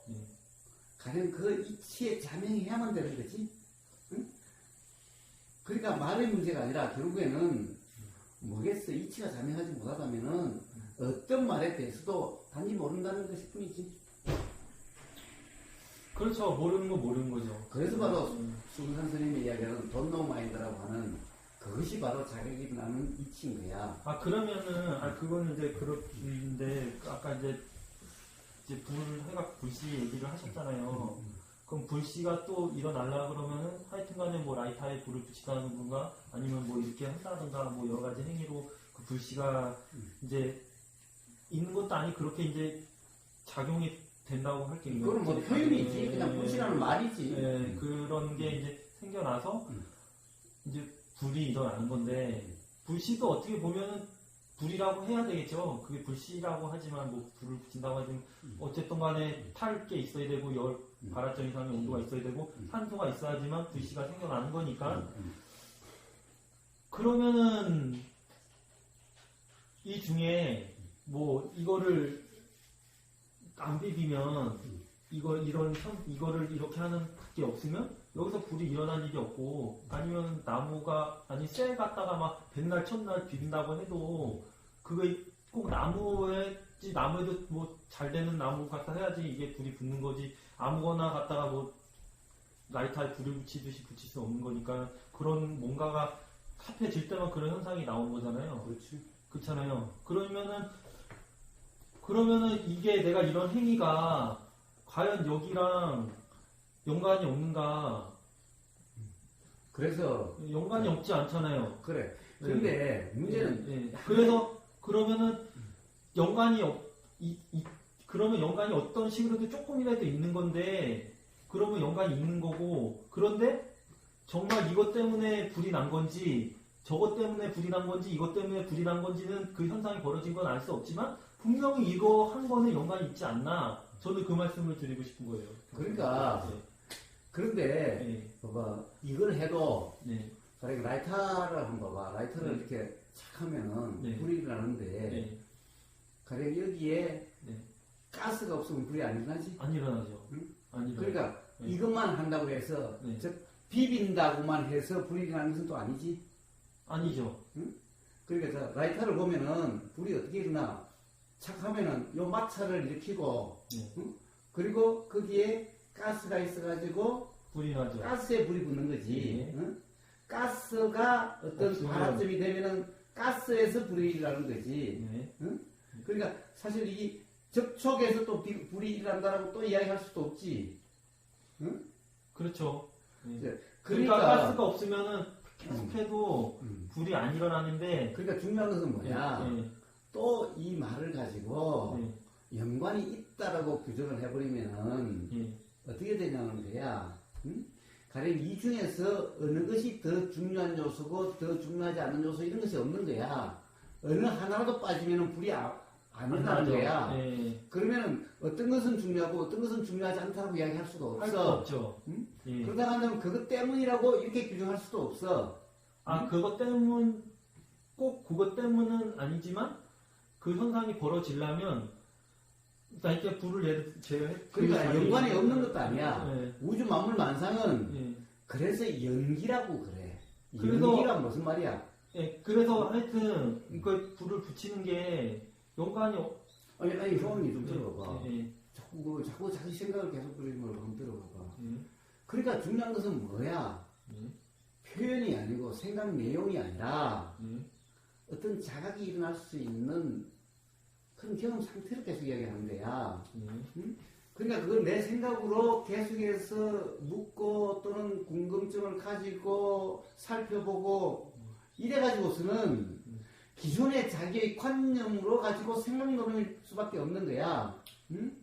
가령 그 이치에 자명해야만 되는 거지. 응? 그러니까 말의 문제가 아니라 결국에는 뭐겠어. 이치가 자명하지 못하다면은 어떤 말에 대해서도 단지 모른다는 것일 뿐이지. 그렇죠. 모르는 거 모르는 거죠. 그래서 바로 수근산 선생님이 이야기하는 돈노 마인드라고 하는 그것이 바로 자격이 나는 이치인 거야. 아 그러면은 그거는 이제 그런데 아까 이제 불씨 얘기를 하셨잖아요. 그럼 불씨가 또 일어나려 그러면은 하여튼간에 뭐 라이터에 불을 붙이다든가 아니면 뭐 이렇게 한다든가 뭐 여러 가지 행위로 그 불씨가 이제 있는 것도 아니 그렇게 이제 작용이 된다고 할 게 있는 그건 뭐 표현이지. 그냥 불씨라는 말이지. 네, 그런 게 이제 생겨나서 이제 불이 일어나는 건데 불씨도 어떻게 보면은 불이라고 해야 되겠죠. 그게 불씨라고 하지만 뭐 불을 붙인다고 하지만 어쨌든 간에 탈 게 있어야 되고 발화점 이상의 온도가 있어야 되고 산소가 있어야지만 불씨가 생겨나는 거니까. 그러면은 이 중에 뭐 이거를 안 비비면 이거를 이렇게 하는 게 없으면 여기서 불이 일어날 일이 없고, 아니면 나무가 쇠 갖다가 막 백날 첫날 비빈다고 해도 그거 꼭 나무에도 뭐 잘 되는 나무 갖다 해야지 이게 불이 붙는 거지, 아무거나 갖다가 뭐 라이터에 불을 붙이듯이 붙일 수 없는 거니까, 그런 뭔가가 합해질 때만 그런 현상이 나오는 거잖아요. 그렇지. 그렇잖아요. 그러면은 이게 내가 이런 행위가 과연 여기랑 연관이 없는가? 그래서 연관이 없지 않잖아요. 그래. 근데 문제는 그래서 그러면은 연관이 그러면 연관이 어떤 식으로도 조금이라도 있는 건데, 그러면 연관이 있는 거고, 그런데 정말 이것 때문에 불이 난 건지, 저것 때문에 불이 난 건지, 이것 때문에 불이 난 건지는 그 현상이 벌어진 건 알 수 없지만 분명히 이거 한 거는 연관이 있지 않나, 저는 그 말씀을 드리고 싶은 거예요. 그러니까 그런데 봐봐, 이걸 해도 만약에 라이터를 한번 봐봐. 라이터를 이렇게 착 하면은 불이 나는데 가령 여기에 가스가 없으면 불이 안 일어나지? 안 일어나죠. 응? 안 일어나죠. 그러니까 이것만 한다고 해서 즉 비빈다고만 해서 불이 일어나는 것은 또 아니지? 아니죠. 응? 그러니까 자, 라이터를 보면은 불이 어떻게 일어나? 착 하면은 요 마찰을 일으키고 응? 그리고 거기에 가스가 있어가지고 불이 나죠. 가스에 불이 붙는 거지. 응? 가스가 어떤 발화점이 되면은 가스에서 불이 일어나는 거지. 응? 그러니까 사실 이 접촉에서 또 불이 일어난다라고 또 이야기할 수도 없지. 응? 그렇죠. 그러니까 그러니까 가스가 없으면은 계속해도 불이 안 일어나는데. 그러니까 중요한 것은 뭐냐? 또 이 말을 가지고 연관이 있다라고 규정을 해버리면은 어떻게 되냐는 거야. 응? 가령 이 중에서 어느 것이 더 중요한 요소고 더 중요하지 않은 요소 이런 것이 없는 거야. 어느 하나라도 빠지면은 불이 안 일어나는 거야. 그러면은 어떤 것은 중요하고 어떤 것은 중요하지 않다고 이야기할 수가 없어. 할 수 없죠. 응? 그러다 한다면 그것 때문이라고 이렇게 규정할 수도 없어. 그것 때문은 아니지만 그 현상이 벌어지려면 이렇게 불을 그러니까 연관이 없는 것도 아니야. 우주 만물 만상은 그래서 연기라고 그래. 연기가 무슨 말이야? 그래서 하여튼 그 불을 붙이는 게 연관이 아니 효원이 좀 들어봐봐. 자꾸 자기 생각을 계속 그리는 걸 한번 들어봐봐. 그러니까 중요한 것은 뭐야? 표현이 아니고 생각 내용이 아니라 어떤 자각이 일어날 수 있는 그런 경험 상태로 계속 이야기하는 거야. 응? 그러니까 그걸 내 생각으로 계속해서 묻고 또는 궁금증을 가지고 살펴보고 이래가지고서는 기존의 자기의 관념으로 가지고 생각노릴 수밖에 없는 거야. 응?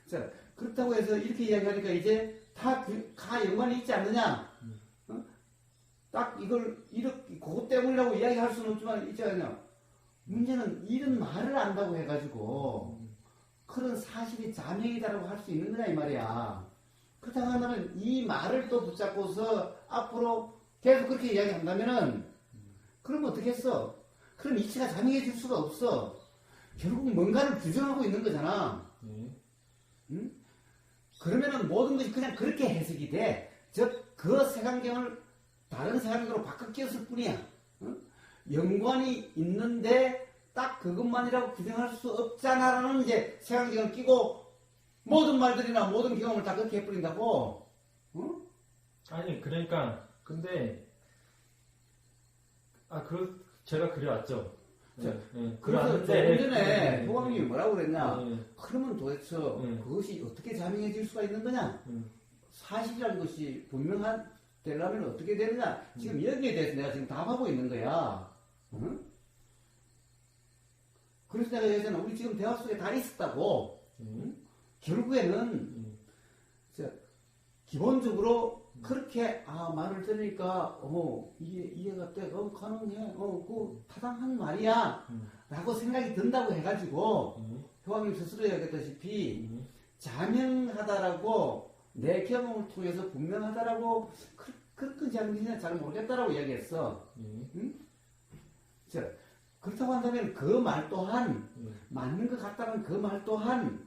자, 그렇다고 해서 이렇게 이야기하니까 이제 다 연관이 있지 않느냐? 딱 그것 때문이라고 이야기할 수는 없지만 있지 않냐? 문제는 이런 말을 안다고 해가지고 그런 사실이 자명이다라고 할 수 있는 거냐 이 말이야. 그렇다고 한다면 이 말을 또 붙잡고서 앞으로 계속 그렇게 이야기한다면은 그러면 어떻게 했어? 그럼 이치가 자명해질 수가 없어. 결국 뭔가를 규정하고 있는 거잖아. 응? 그러면은 모든 것이 그냥 그렇게 해석이 돼. 즉 그 색안경을 다른 색안경으로 바꿔 끼웠을 뿐이야. 응? 연관이 있는데 딱 그것만이라고 규정할 수 없잖아라는 이제 색안경을 끼고 모든 말들이나 모든 경험을 다 그렇게 해버린다고. 응? 아니 그러니까 근데 제가 그래왔죠. 그래서 조금 전에 호감님이 뭐라고 그랬냐? 그러면 도대체 그것이 어떻게 자명해질 수가 있는 거냐? 사실이라는 것이 되려면 어떻게 되느냐? 지금 여기에 대해서 내가 지금 답하고 있는 거야. 응? 그래서 내가 얘기했잖아. 우리 지금 대화 속에 다 있었다고. 결국에는 기본적으로 그렇게 말을 들으니까 이게 이해가 돼. 가능해. 그 타당한 말이야. 라고 생각이 든다고 해가지고 효왕님 스스로 이야기했다시피 자명하다라고 내 경험을 통해서 분명하다라고 그건지 아닌지 잘 모르겠다라고 이야기했어. 응? 자, 그렇다고 한다면 그 말 또한 맞는 것 같다는 그 말 또한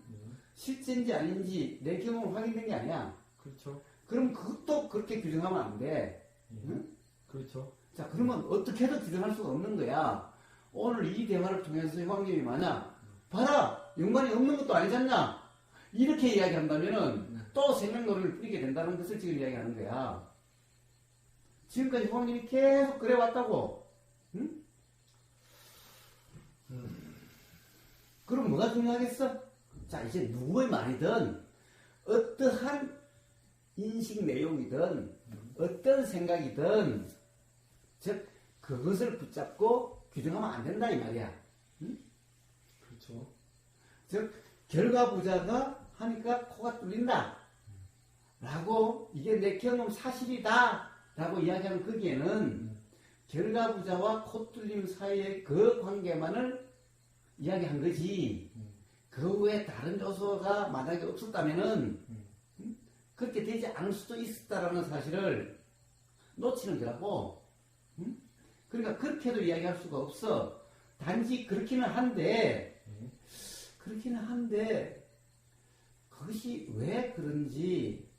실제인지 아닌지 내 경험을 확인된 게 아니야. 그렇죠. 그럼 그것도 그렇게 규정하면 안 돼. 응? 그렇죠. 자, 그러면 어떻게 해도 규정할 수가 없는 거야. 오늘 이 대화를 통해서 형님이 만약 봐라! 연관이 없는 것도 아니잖냐? 이렇게 이야기한다면은 또 생명론을 뿌리게 된다는 것을 지금 이야기하는 거야. 지금까지 형님이 계속 그래왔다고. 응? 그럼 뭐가 중요하겠어? 자, 이제 누구의 말이든 어떠한 인식 내용이든 어떤 생각이든 즉 그것을 붙잡고 규정하면 안 된다 이 말이야. 응? 그렇죠. 즉 결과부자가 하니까 코가 뚫린다 라고 이게 내 경험 사실이다 라고 이야기하는 거기에는 결과부자와 코 뚫림 사이의 그 관계만을 이야기한 거지. 그 외에 다른 요소가 만약에 없었다면은 그렇게 되지 않을 수도 있었다라는 사실을 놓치는 거라고. 그러니까 그렇게도 이야기할 수가 없어. 단지 그렇기는 한데 그것이 왜 그런지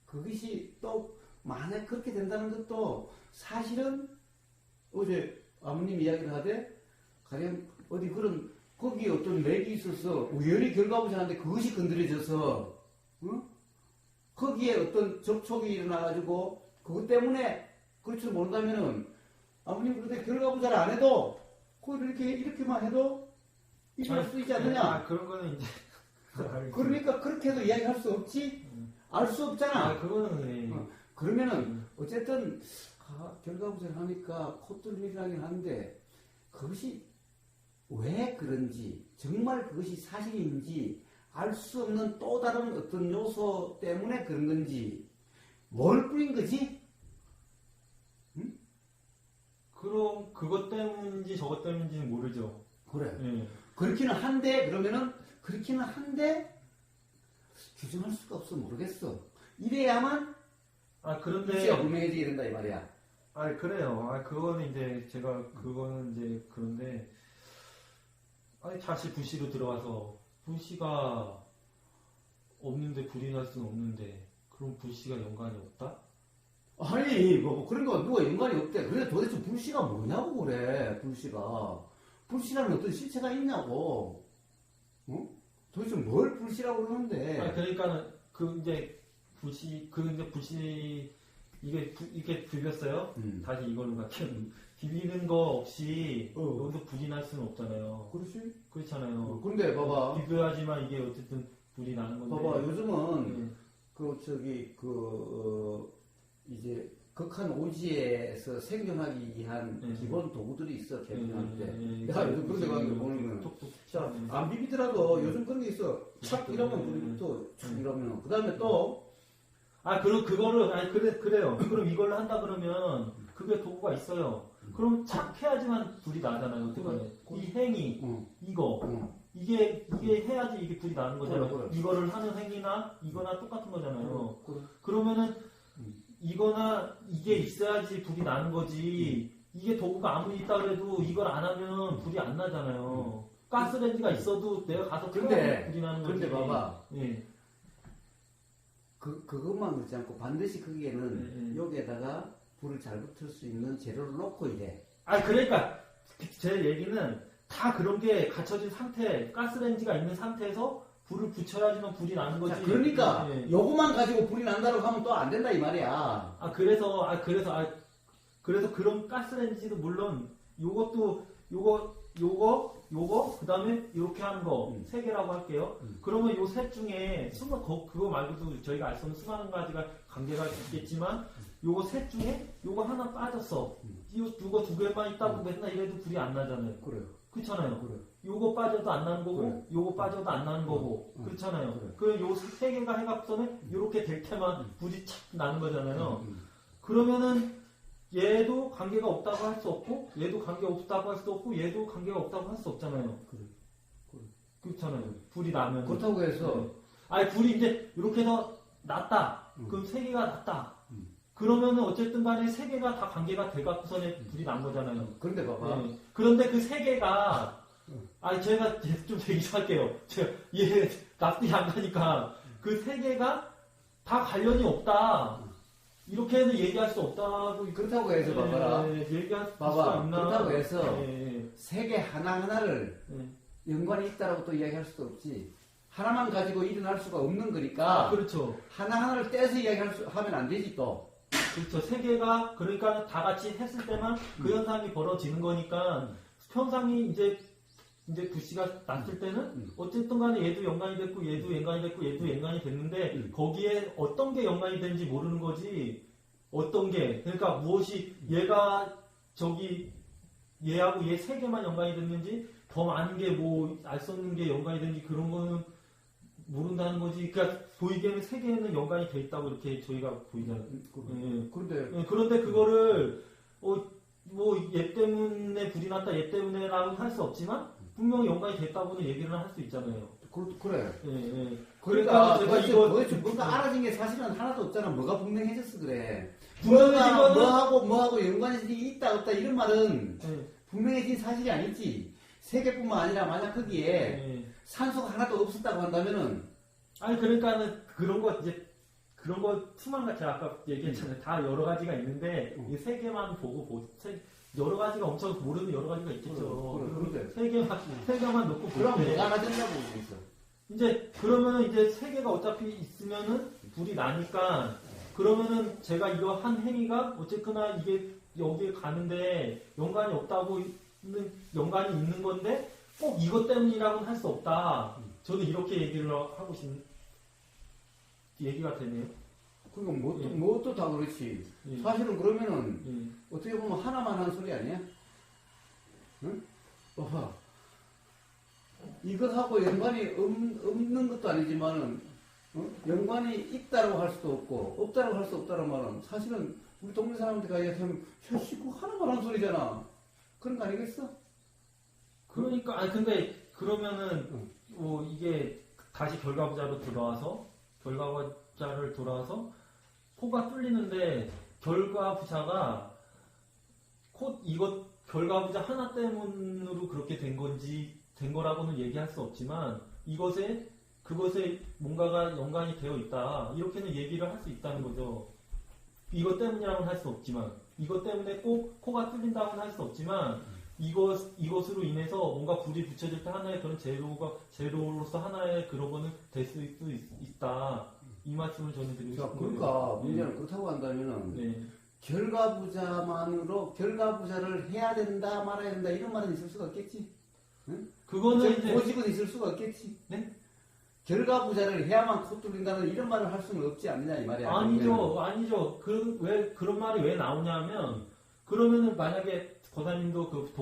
그것이 또 만약 그렇게 된다는 것도 사실은 어제 아버님 이야기를 하되 가령 어디 그런 거기에 어떤 맥이 있어서 우연히 결과부자한테 그것이 건드려져서 거기에 어떤 접촉이 일어나가지고 그것 때문에 그럴 줄 모른다면은 아버님 그런데 결과부자를 안 해도 그걸 이렇게만 해도 이해할 수 있지 않느냐? 아, 그런 거는 이제 그러니까 그렇게 해도 이야기할 수 없지? 알 수 없잖아. 아, 그거는 그러면은 어쨌든 결과부자를 하니까 콧뚫림이라긴 하는데 그것이 왜 그런지 정말 그것이 사실인지 알 수 없는 또 다른 어떤 요소 때문에 그런 건지 뭘 뿌린 거지? 응? 그럼 그것 때문인지 저것 때문인지는 모르죠. 그래. 예. 그렇기는 한데 그러면은 그렇기는 한데 규정할 수가 없어 모르겠어. 이래야만 아, 그런데 이치가 분명해지게 된다 이 말이야. 아, 그래요. 아, 그거는 이제 제가 그거는 이제 그런데 아니 다시 불씨로 들어가서 불씨가 없는데 불이 날 수는 없는데 그럼 불씨가 연관이 없다? 아니 뭐 그런 거 누가 연관이 없대. 그래 도대체 불씨가 뭐냐고 그래. 불씨라는 어떤 실체가 있냐고. 어? 도대체 뭘 불씨라고 그러는데. 아, 그러니까는 그 이제 불씨 이게 비볐어요. 다시 이걸로 갈게요. 비비는 거 없이 여기서 불이 날 수는 없잖아요. 그렇지? 그렇잖아요. 근데 봐봐. 비벼야지만 이게 어쨌든 불이 나는 건데. 봐봐 요즘은 이제 극한 오지에서 생존하기 위한 기본 도구들이 있어 캠핑할 때. 내가 요즘 그런 데 가는 거 보는 거는 자, 안 비비더라도 요즘 그런 게 있어. 착 이러면 불이 또 착 이러면 그 다음에 또 그럼 그거를 그래요. 그럼 이걸로 한다 그러면 그게 도구가 있어요. 그럼 착 해야지만 불이 나잖아요. 어떡하냐. 이 행위 이거 이게 해야지 이게 불이 나는 거잖아요. 그래. 이거를 하는 행위나 이거나 똑같은 거잖아요. 그러면은 이거나 이게 있어야지 불이 나는 거지. 이게 도구가 아무리 있다 그래도 이걸 안 하면 불이 안 나잖아요. 가스레인지가 있어도 내가 가서 근데 불이 나는 거지. 근데 봐봐. 예. 그것만 그렇지 않고 반드시 거기에는 여기에다가 불을 잘 붙을 수 있는 재료를 놓고 이래. 그러니까 제 얘기는 다 그런 게 갖춰진 상태, 가스레인지가 있는 상태에서 불을 붙여야지만 불이 나는 거지. 자, 그러니까 예. 요것만 가지고 불이 난다고 하면 또 안 된다 이 말이야. 그래서 그런 가스레인지도 물론 요것도 요거 그다음에 이렇게 하는 거 세 개라고 할게요. 그러면 요 셋 중에 그거 말고도 저희가 알 수 없는 수많은 가지가 관계가 있겠지만 요거 셋 중에 요거 하나 빠졌어. 요거 두 개만 있다고 맨날 이래도 불이 안 나잖아요. 그래요. 그렇잖아요. 그래. 요거 빠져도 안 나는 거고 그래. 요거 빠져도 안 나는 거고 그렇잖아요. 그래. 그럼 요 세 개가 해갖고서는 요렇게 될 때만 불이 착 나는 거잖아요. 그러면은 얘도 관계가 없다고 할 수 없고 얘도 관계 없다고 할 수 없고 얘도 관계가 없다고 할 수 없잖아요. 그렇잖아요. 불이 나면 그렇다고 해서 불이 이제 이렇게 해서 낫다. 그럼 세 개가 낫다. 그러면은 어쨌든 간에 세 개가 다 관계가 돼갖고서는 불이 난 거잖아요. 그런데 봐봐. 네. 그런데 그 세 개가, 제가 좀 얘기할게요. 얘 납득이 안 가니까 그 세 개가 다 관련이 없다. 이렇게는 얘기할 수 없다고. 그렇다고 해서 봐봐라. 얘기할 수 봐봐. 있나? 그렇다고 해서 세계 하나하나를 네. 연관이 있다라고 또 이야기할 수도 없지. 하나만 가지고 일어날 수가 없는 거니까. 그렇죠. 하나하나를 떼서 하면 안 되지 또. 그렇죠. 세 개가 그러니까 다 같이 했을 때만 그 현상이 벌어지는 거니까 현상이 이제 부씨가 났을 때는 어쨌든 간에 얘도 연관이 됐고 얘도 연관이 됐고 얘도 연관이 됐는데 거기에 어떤 게 연관이 되는지 모르는 거지. 어떤 게 그러니까 무엇이 얘가 얘하고 얘 세 개만 연관이 됐는지 더 많은 게 뭐 알 수 없는 게 연관이 됐는지 그런 거는 모른다는 거지. 그러니까 보이기에는 세 개는 연관이 돼 있다고 이렇게 저희가 보이잖아요. 그런데 그거를 얘 때문에 불이 났다, 얘 때문에라고 할 수 없지만 분명히 연관이 됐다고는 얘기를 할 수 있잖아요. 그래. 그러니까 제가 도대체 뭔가 알아진 게 사실은 하나도 없잖아. 뭐가 분명해졌어 그래. 분명해진 거는 뭐하고 연관이 있다 없다 이런 말은 분명해진 사실이 아니지. 세 개뿐만 아니라 만약 거기에 산소가 하나도 없었다고 한다면은 그러니까는 그런 거 수만 제가 아까 얘기했잖아요. 다 여러 가지가 있는데 이 세 개만 보고 여러 가지가 엄청 모르는 여러 가지가 있겠죠. 그런데 세 개만 놓고 그럼 볼 때 뭐가 나된다고 있어. 이제 그러면은 이제 세 개가 어차피 있으면은 불이 나니까 그러면은 제가 이거 한 행위가 어쨌거나 이게 여기에 가는데 연관이 없다고 연관이 있는 건데 꼭 이것 때문이라고는 할 수 없다. 저는 이렇게 얘기를 하고 싶은 얘기가 되네요. 그러니까 뭣도 다 그렇지. 사실은 그러면은 어떻게 보면 하나만 하는 소리 아니야? 응? 봐봐. 이것하고 연관이 없는 것도 아니지만은 연관이 있다라고 할 수도 없고 없다라고 할 수 없다는 말은 사실은 우리 동네 사람들과 얘기하면 혈식구 하나만 하는 소리잖아. 그런 거 아니겠어? 그러니까 근데 그러면은 이게 다시 결과부자로 돌아와서 코가 뚫리는데 결과부자가 이것 결과부자 하나 때문으로 그렇게 된 거라고는 얘기할 수 없지만 그것에 뭔가가 연관이 되어 있다 이렇게는 얘기를 할 수 있다는 거죠. 이것 때문이라고는 할 수 없지만 이것 때문에 꼭 코가 뚫린다고는 할 수 없지만 이것으로 인해서 뭔가 불이 붙여질 때 하나의 그런 재료로서 하나의 그런 거는 될 수 있다. 이 말씀을 저는 드리고 싶은 거예요. 그러니까 문제는 그렇다고 한다면은 결과부자를 해야 된다 말아야 된다 이런 말은 있을 수가 없겠지. 응? 그거는 이제 고집은 있을 수가 없겠지. 네? 결과부자를 해야만 코 뚫린다는 이런 말을 할 수는 없지 않느냐 이 말이야. 아니죠. 왜 그런 말이 왜 나오냐면 그러면은 만약에 거사님도 그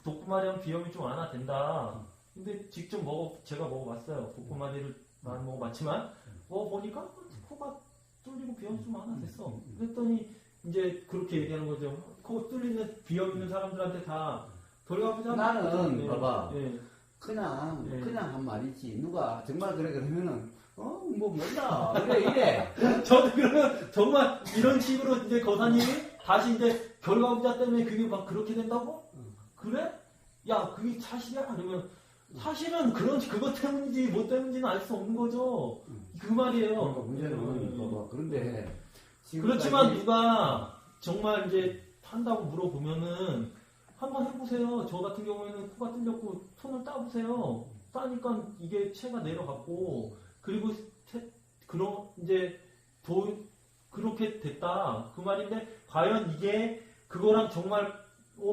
독구마리하면 비염이 좀 완화된다. 근데 직접 제가 먹어봤어요. 독구마리를 안 먹어봤지만 먹어보니까 코가 뚫리고 비염이 좀 완화됐어. 그랬더니 이제 그렇게 얘기하는 거죠. 코 뚫리는 비염 있는 사람들한테 다 결과부자. 나는 봐봐. 그냥 한 말이지. 누가 정말 그러면은 뭐 몰라. 그래 이래. 저도 그러면 정말 이런 식으로 이제 거사님이 다시 이제 결과부자 때문에 그게 막 그렇게 된다고? 그래? 야 그게 사실이야? 아니면 사실은 그것 때문인지 뭐 때문인지는 알 수 없는 거죠. 그 말이에요. 그러니까 문제는 봐봐. 그런데 그렇지만 누가 정말 이제 한다고 물어보면은 한번 해보세요. 저 같은 경우에는 코가 뚫렸고 손을 따보세요. 따니까 이게 체가 내려갔고 그리고 그렇게 됐다 그 말인데 과연 이게 그거랑 정말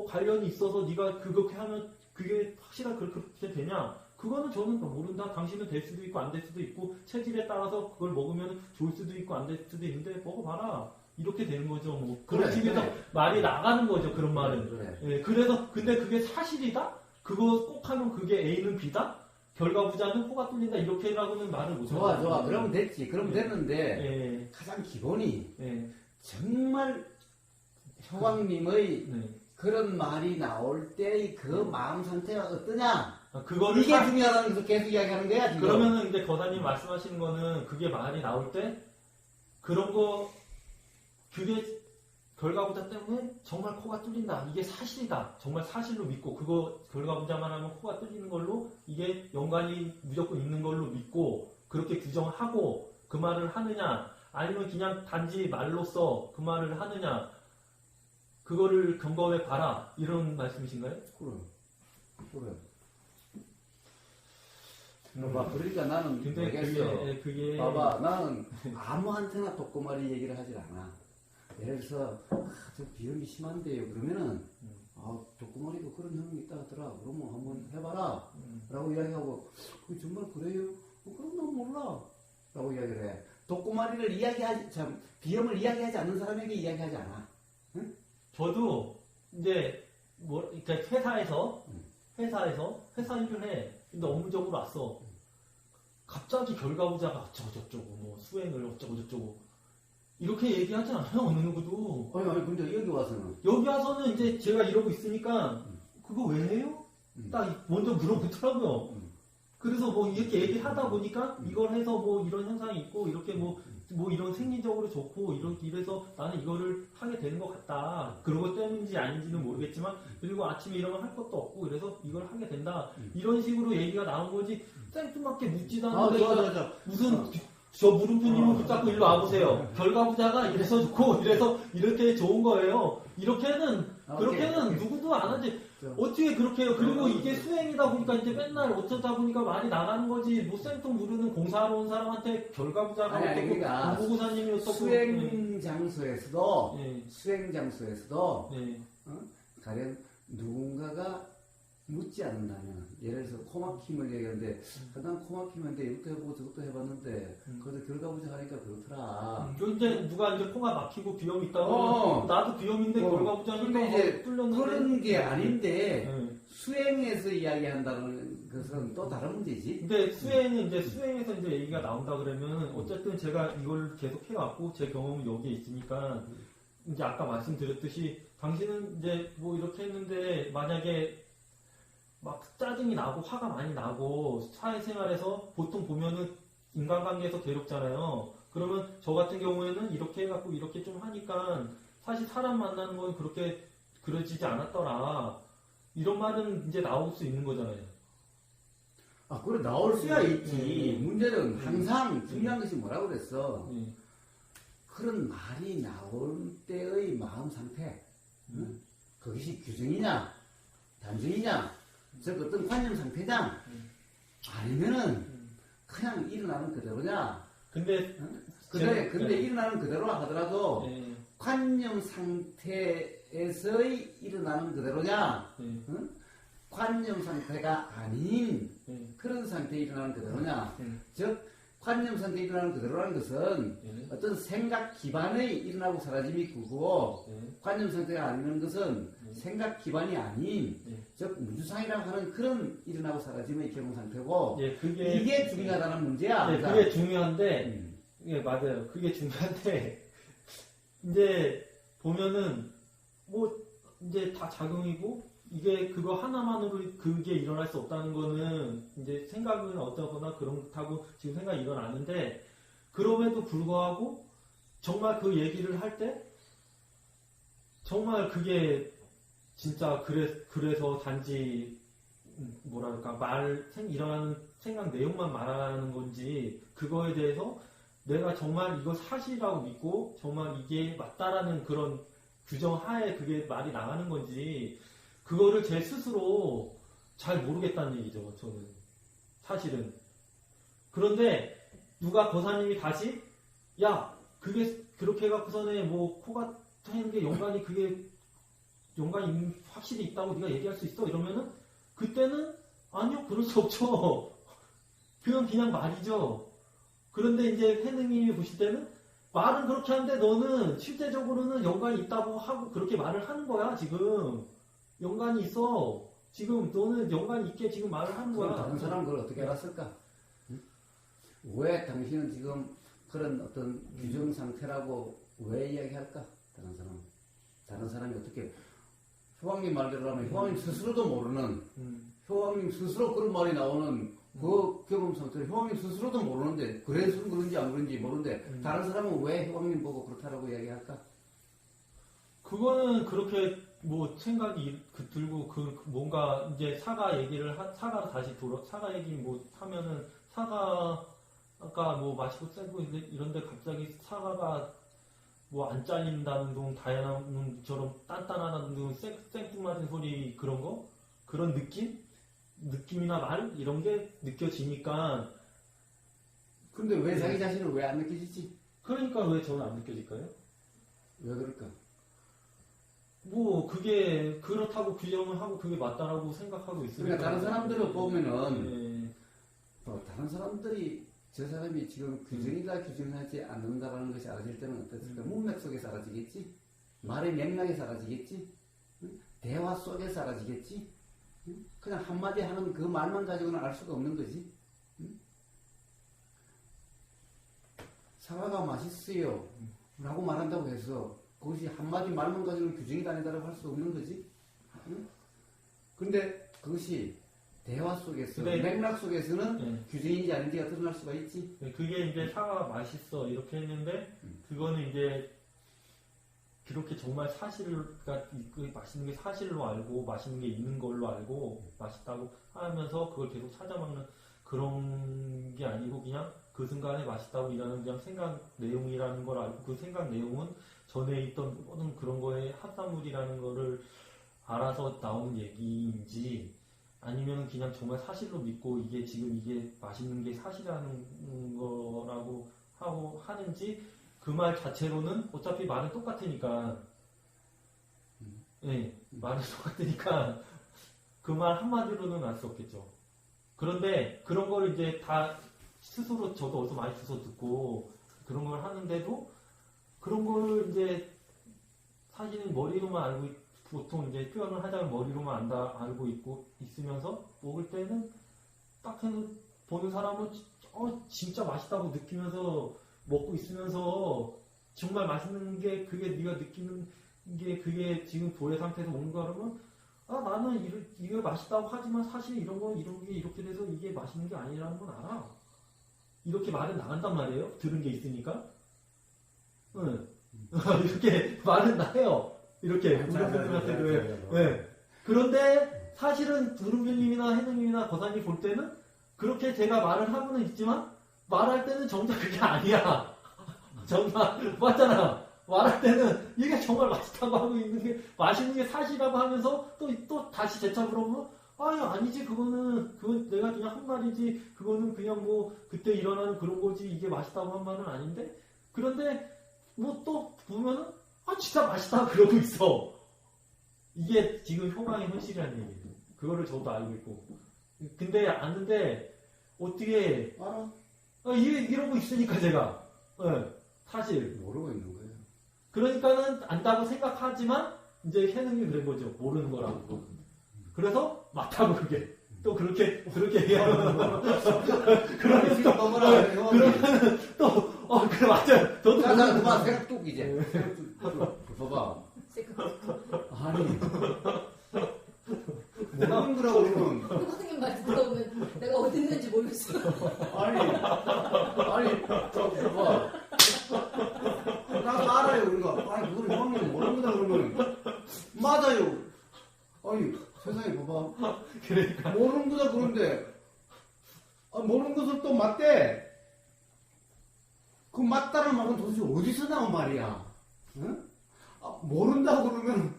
관련이 있어서 네가 그렇게 하면 그게 확실하게 그렇게 되냐? 그거는 저는 모른다. 당신은 될 수도 있고 안 될 수도 있고 체질에 따라서 그걸 먹으면 좋을 수도 있고 안 될 수도 있는데 먹어봐라. 이렇게 되는 거죠. 뭐 그런 식에서 말이 나가는 거죠. 그런 말은. 예, 그래서 근데 그게 사실이다? 그거 꼭 하면 그게 A는 B다? 결과부자는 코가 뚫린다 이렇게라고는 말을 못해요. 좋아. 그러면 됐지. 그럼 됐는데 가장 기본이 정말 효광님의 그 그런 말이 나올 때 그 마음 상태가 어떠냐? 그거를 이게 중요하다는 것을 계속 이야기하는 거야, 지금. 그러면은 이제 거사님 말씀하시는 거는 그게 말이 나올 때 그런 거 그게 결과부자 때문에 정말 코가 뚫린다. 이게 사실이다. 정말 사실로 믿고 그거 결과부자만 하면 코가 뚫리는 걸로 이게 연관이 무조건 있는 걸로 믿고 그렇게 규정하고 그 말을 하느냐 아니면 그냥 단지 말로써 그 말을 하느냐 그거를 점검해 봐라 이런 말씀이신가요? 그래. 봐봐, 그러니까 나는 근데 모르겠어. 그게 봐봐, 나는 아무한테나 독고말이 얘기를 하질 않아. 예를 들어서 저 비염이 심한데요. 그러면은 독고말이가 그런 형이 있다 하더라. 그러면 한번 해봐라. 라고 이야기하고 그게 정말 그래요? 그럼 난 몰라. 라고 이야기를 해. 독고말이를 비염을 이야기하지 않는 사람에게 이야기하지 않아. 응? 저도 이제 그러니까 회사 일을 해. 근데 업무적으로 왔어. 갑자기 결과부자가 어쩌고저쩌고 뭐 수행을 어쩌고저쩌고 이렇게 얘기하지 않아요 어느 누구도. 아니 근데 여기 와서는 이제 제가 이러고 있으니까 그거 왜 해요? 딱 먼저 물어보더라고요. 그래서 뭐 이렇게 얘기하다 보니까 이걸 해서 뭐 이런 현상이 있고 이렇게 뭐 이런 생리적으로 좋고 이래서 나는 이거를 하게 되는 것 같다. 그런 것 때문인지 아닌지는 모르겠지만 그리고 아침에 일어나면 할 것도 없고 그래서 이걸 하게 된다. 이런 식으로 얘기가 나온 거지 생뚱맞게 묻지도 않는데 좋아. 무슨 저 물음표님은 붙잡고 일로 와보세요. 결과부자가 이래서 좋고 이래서 이렇게 좋은 거예요. 그렇게는 누구도 안 하지. 어떻게 그렇게 해요? 그리고 이게 수행이다 보니까 이제 맨날 어쩌다 보니까 말이 나가는 거지. 뭐 생뚱 모르는 공사하러 온 사람한테 결과부자가 어떻고 그러니까 공보고사님이 어떻고 수행 장소에서도 가령 누군가가 묻지 않는다면 예를 들어서 코막힘을 얘기하는데 난 코막힘인데 이것도 해보고 저것도 해봤는데 그래도 결과부자 하니까 그렇더라. 이제 누가 이제 코가 막히고 비염이 있다고 나도 비염인데 결과부자니까 이제 뚫렸는데 그런 게 아닌데 수행에서 이야기한다는 것은 또 다른 문제지. 근데 수행에서 이제 얘기가 나온다 그러면 어쨌든 제가 이걸 계속 해왔고 제 경험은 여기에 있으니까 이제 아까 말씀드렸듯이 당신은 이제 뭐 이렇게 했는데 만약에 막 짜증이 나고 화가 많이 나고 사회생활에서 보통 보면은 인간관계에서 괴롭잖아요. 그러면 저 같은 경우에는 이렇게 해갖고 이렇게 좀 하니까 사실 사람 만나는 건 그렇게 그러지지 않았더라. 이런 말은 이제 나올 수 있는 거잖아요. 그래 나올 수야 있지. 문제는 항상 중요한 것이 뭐라고 그랬어. 그런 말이 나올 때의 마음 상태. 그것이 규정이냐 단정이냐 즉 어떤 관념 상태냐 아니면은 그냥 일어나는 그대로냐. 근데 일어나는 그대로 하더라도 관념 상태에서의 일어나는 그대로냐 관념 상태가 아닌 그런 상태에 일어나는 그대로냐. 즉 관념 상태에 일어나는 그대로라는 것은 어떤 생각 기반의 일어나고 사라짐이 그거고 관념 상태가 아니는 것은 생각 기반이 아닌 즉 무주상이라고 하는 그런 일어나고 사라짐의 경험 상태고 이게 중요하다는 문제야. 그게 중요한데 맞아요. 그게 중요한데 이제 보면은 뭐 이제 다 작용이고 이게 그거 하나만으로 그게 일어날 수 없다는 거는 이제 생각은 어떠거나 그렇다고 지금 생각이 일어나는데 그럼에도 불구하고 정말 그 얘기를 할 때 정말 그게 진짜 그래서 단지 뭐랄까 일어나는 생각 내용만 말하는 건지 그거에 대해서 내가 정말 이거 사실이라고 믿고 정말 이게 맞다라는 그런 규정하에 그게 말이 나가는 건지 그거를 제 스스로 잘 모르겠다는 얘기죠. 저는 사실은. 그런데 누가 거사님이 다시 야 그게 그렇게 해갖고서는 뭐 코가 트이는 게 연관이 확실히 있다고 네가 얘기할 수 있어 이러면은 그때는 아니요 그럴 수 없죠. 그냥 말이죠. 그런데 이제 회능님이 보실 때는 말은 그렇게 하는데 너는 실제적으로는 연관이 있다고 하고 그렇게 말을 하는 거야 지금. 연관이 있어. 지금 너는 연관이 있게 지금 말을 하는 거야. 다른 사람은 그걸 어떻게 알았을까? 왜 당신은 지금 그런 어떤 규정 상태라고 왜 이야기할까? 다른 사람이 어떻게 효왕님 말대로 하면 효왕님 스스로도 모르는 효왕님 스스로 그런 말이 나오는 그 경험 상태로 효왕님 스스로도 모르는데 그래서 그런지 안 그런지 모르는데 다른 사람은 왜 효왕님 보고 그렇다라고 이야기할까? 그거는 그렇게 뭐 생각이 들고 뭔가 이제 사과 얘기를 사과로 다시 사과 얘기 뭐 하면은 사과가 뭐 맛있고 세고 이런데 갑자기 사과가 뭐 안 잘린다는 둥 다이아몬드처럼 단단하다는 둥 생뚱맞은 소리 그런 거 그런 느낌이나 말 이런 게 느껴지니까. 근데 왜 자기 자신은 왜 안 느껴지지? 그러니까 왜 저는 안 느껴질까요? 왜 그럴까? 뭐 그게 그렇다고 규정을 하고 그게 맞다라고 생각하고 있으니까. 그러니까 다른 사람들을 보면은 다른 사람들이 저 사람이 지금 규정이다 규정하지 않는다라는 것이 알아질 때는 어떻습니까? 문맥 속에 사라지겠지? 말의 맥락에 사라지겠지? 대화 속에 사라지겠지? 그냥 한마디 하는 그 말만 가지고는 알 수가 없는 거지. 사과가 맛있어요 라고 말한다고 해서 그것이 한마디 말만 가지고는 규정이다 아니다라고 할 수 없는 거지. 근데 그것이 대화 속에서 맥락 속에서는 규정인지 아닌지가 드러날 수가 있지. 그게 이제 사과가 맛있어 이렇게 했는데 그거는 이제 그렇게 정말 그러니까 그 맛있는 게 사실로 알고 맛있는 게 있는 걸로 알고 맛있다고 하면서 그걸 계속 찾아먹는 그런 게 아니고 그냥 그 순간에 맛있다고 이라는 그냥 생각 내용이라는 걸 알고 그 생각 내용은 전에 있던 모든 그런 거에 합산물이라는 거를 알아서 나오는 얘기인지 아니면 그냥 정말 사실로 믿고 이게 지금 이게 맛있는 게 사실이라는 거라고 하고 하는지 그 말 자체로는 어차피 말은 똑같으니까 말은 똑같으니까 그 말 한마디로는 알 수 없겠죠. 그런데 그런 걸 이제 다 스스로 저도 어디서 많이 주워 듣고 그런 걸 하는데도 그런 걸 이제 사실은 머리로만 알고 보통 이제 표현을 하자면 머리로만 알고 있으면서 먹을 때는 딱 해서 보는 사람은 진짜 맛있다고 느끼면서 먹고 있으면서 정말 맛있는 게 그게 네가 느끼는 게 그게 지금 도의 상태에서 먹는 거 그러면 나는 이거 맛있다고 하지만 사실 이런 게 이렇게 돼서 이게 맛있는 게 아니라는 건 알아. 이렇게 말은 나간단 말이에요. 들은 게 있으니까. 이렇게 말은 나해요. 이렇게 우리한테 그런데 사실은 두루비님이나 해능님이나 거사님 볼 때는 그렇게 제가 말을 하고는 있지만 말할 때는 정작 그게 아니야. 정말 맞잖아. 말할 때는 이게 정말 맛있다고 하고 있는 게 맛있는 게 사실이라고 하면서 또 다시 재차 물어보면 아니지 그건 내가 그냥 한 말이지 그거는 그냥 뭐 그때 일어나는 그런 거지 이게 맛있다고 한 말은 아닌데 그런데 뭐 또 보면은 진짜 맛있다 그러고 있어. 이게 지금 효망의 현실이라는 얘기예요. 그거를 저도 알고 있고 근데 아는데 어떻게 알아? 이러고 있으니까 제가 사실 모르고 있는 거예요. 그러니까는 안다고 생각하지만 이제 해능이 그런 거죠. 모르는 거라고. 그래서 맞다고 그게 또 그렇게 얘기하면 그러면 또 그래 맞아요. 저도 그만 생각 뚝 이제 봐봐. 아니 모르는 거라고 그러면 선생님 말 들어보면 내가 어디 있는지 모르겠어. 아니 봐봐. 나도 알아요 그런 거. 그걸 형님 모르는 거다 그러면 맞아요. 세상에 봐봐. 그러니까 모르는 거다 그런데 모르는 것을 또 맞대. 그 맞다는 말은 도대체 어디서 나온 말이야? 응? 모른다고 그러면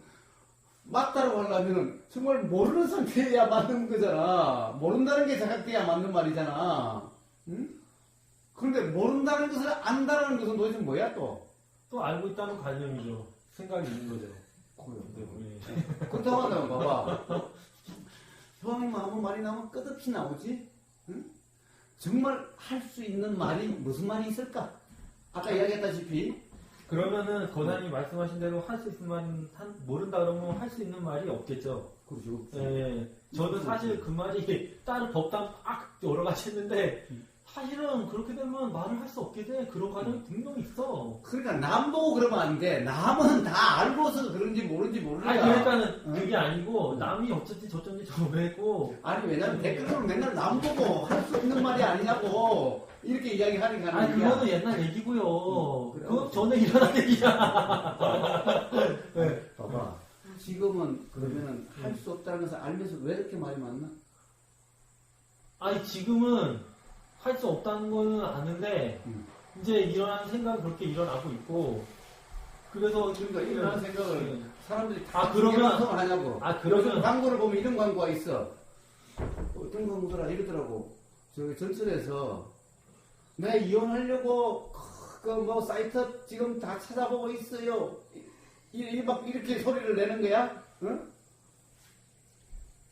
맞다라고 하려면 정말 모르는 상태야 맞는 거잖아. 모른다는 게 자각돼야 맞는 말이잖아. 응? 그런데 모른다는 것을 안다는 것은 도대체 뭐야 또? 또 알고 있다는 관념이죠. 생각이 있는 거죠. 그렇다고 한다면 봐봐. 효왕님만 아무 말이 나오면 끝없이 나오지? 응? 정말 할 수 있는 말이 무슨 말이 있을까? 아까 이야기했다시피 그러면은 거단이 말씀하신 대로 할 수 있는 말은 모른다 그러면 할 수 있는 말이 없겠죠. 그렇죠. 저는 사실 그 말이 다른 법당 여러 가지 했는데 사실은 그렇게 되면 말을 할 수 없게 돼. 그런 과정이 분명히 있어. 그러니까 남 보고 그러면 안 돼. 남은 다 알고서 그런지 모르는지 모르니까. 아니, 그러니까는 그게 아니고, 남이 어쨌든 저쩐지 저랬고. 아니, 왜냐면 댓글로 맨날 남 보고 할 수 없는 말이 아니냐고. 이렇게 이야기하니까. 아니, 그거는 옛날 얘기고요. 그래. 그거 전에 일어난 얘기잖아. 네. 봐봐. 지금은 그러면은 할 수 없다는 것을 알면서 왜 이렇게 말이 많나? 아니, 지금은 할 수 없다는 거는 아는데, 이제 일어나는 생각은 그렇게 일어나고 있고, 그래서. 그러니까 이런 생각을 사람들이 아, 다 그러면- 방송을 하냐고. 아, 그러면- 요즘 광고를 보면 이런 광고가 있어. 어떤 광고더라 이러더라고. 저기 전철에서 내 이혼하려고 그 뭐 사이트 지금 다 찾아보고 있어요. 막 이렇게 소리를 내는 거야? 응?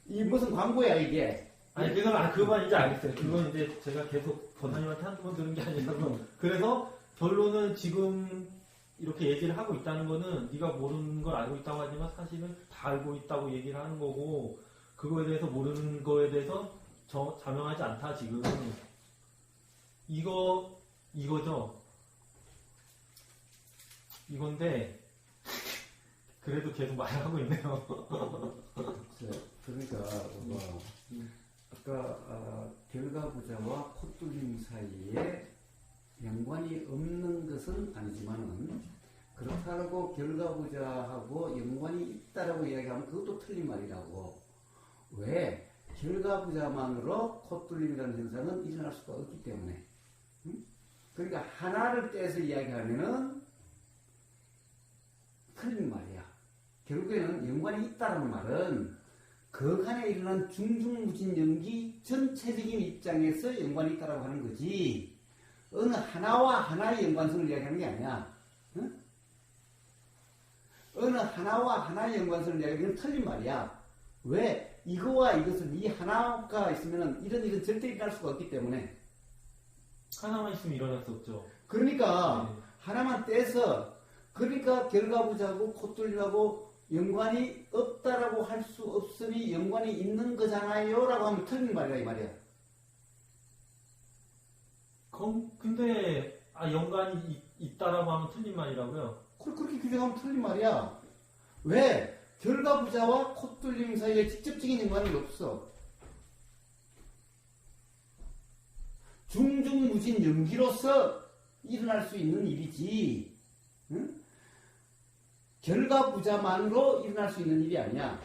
이 무슨 광고야 이게? 아니, 그건 이제 알겠어요. 그건 이제 제가 계속 권사님한테 한두 번 들은 게 아니라서. 그래서 결론은 지금 이렇게 얘기를 하고 있다는 거는 네가 모르는 걸 알고 있다고 하지만 사실은 다 알고 있다고 얘기를 하는 거고, 그거에 대해서 모르는 거에 대해서 자명하지 않다, 지금. 이거죠. 이건데, 그래도 계속 말하고 있네요. 그러니까 뭐 아까 결과부자와 콧뚫림 사이에 연관이 없는 것은 아니지만은 그렇다고 결과부자하고 연관이 있다라고 이야기하면 그것도 틀린 말이라고. 왜? 결과부자만으로 콧뚫림이라는 현상은 일어날 수가 없기 때문에. 그러니까 하나를 떼서 이야기하면은 틀린 말이야. 결국에는 연관이 있다는 말은 그간에 일어난 중중무진 연기 전체적인 입장에서 연관이 있다고 하는 거지, 어느 하나와 하나의 연관성을 이야기하는 게 아니야. 응? 어느 하나와 하나의 연관성을 이야기하는 건 틀린 말이야. 왜? 이거와 이것은 이 하나가 있으면 이런 일은 절대 일어날 수가 없기 때문에. 하나만 있으면 일어날 수 없죠. 그러니까 네. 하나만 떼서, 그러니까 결과부자하고 콧뚫림하고 연관이 없다라고 할 수 없으니 연관이 있는 거잖아요 라고 하면 틀린 말이야, 이 말이야. 근데 연관이 있다라고 하면 틀린 말이라고요? 그렇게 규정하면 틀린 말이야. 왜? 결과부자와 콧뚫림 사이에 직접적인 연관이 없어. 중중무진 연기로서 일어날 수 있는 일이지, 응? 결과부자만으로 일어날 수 있는 일이 아니야.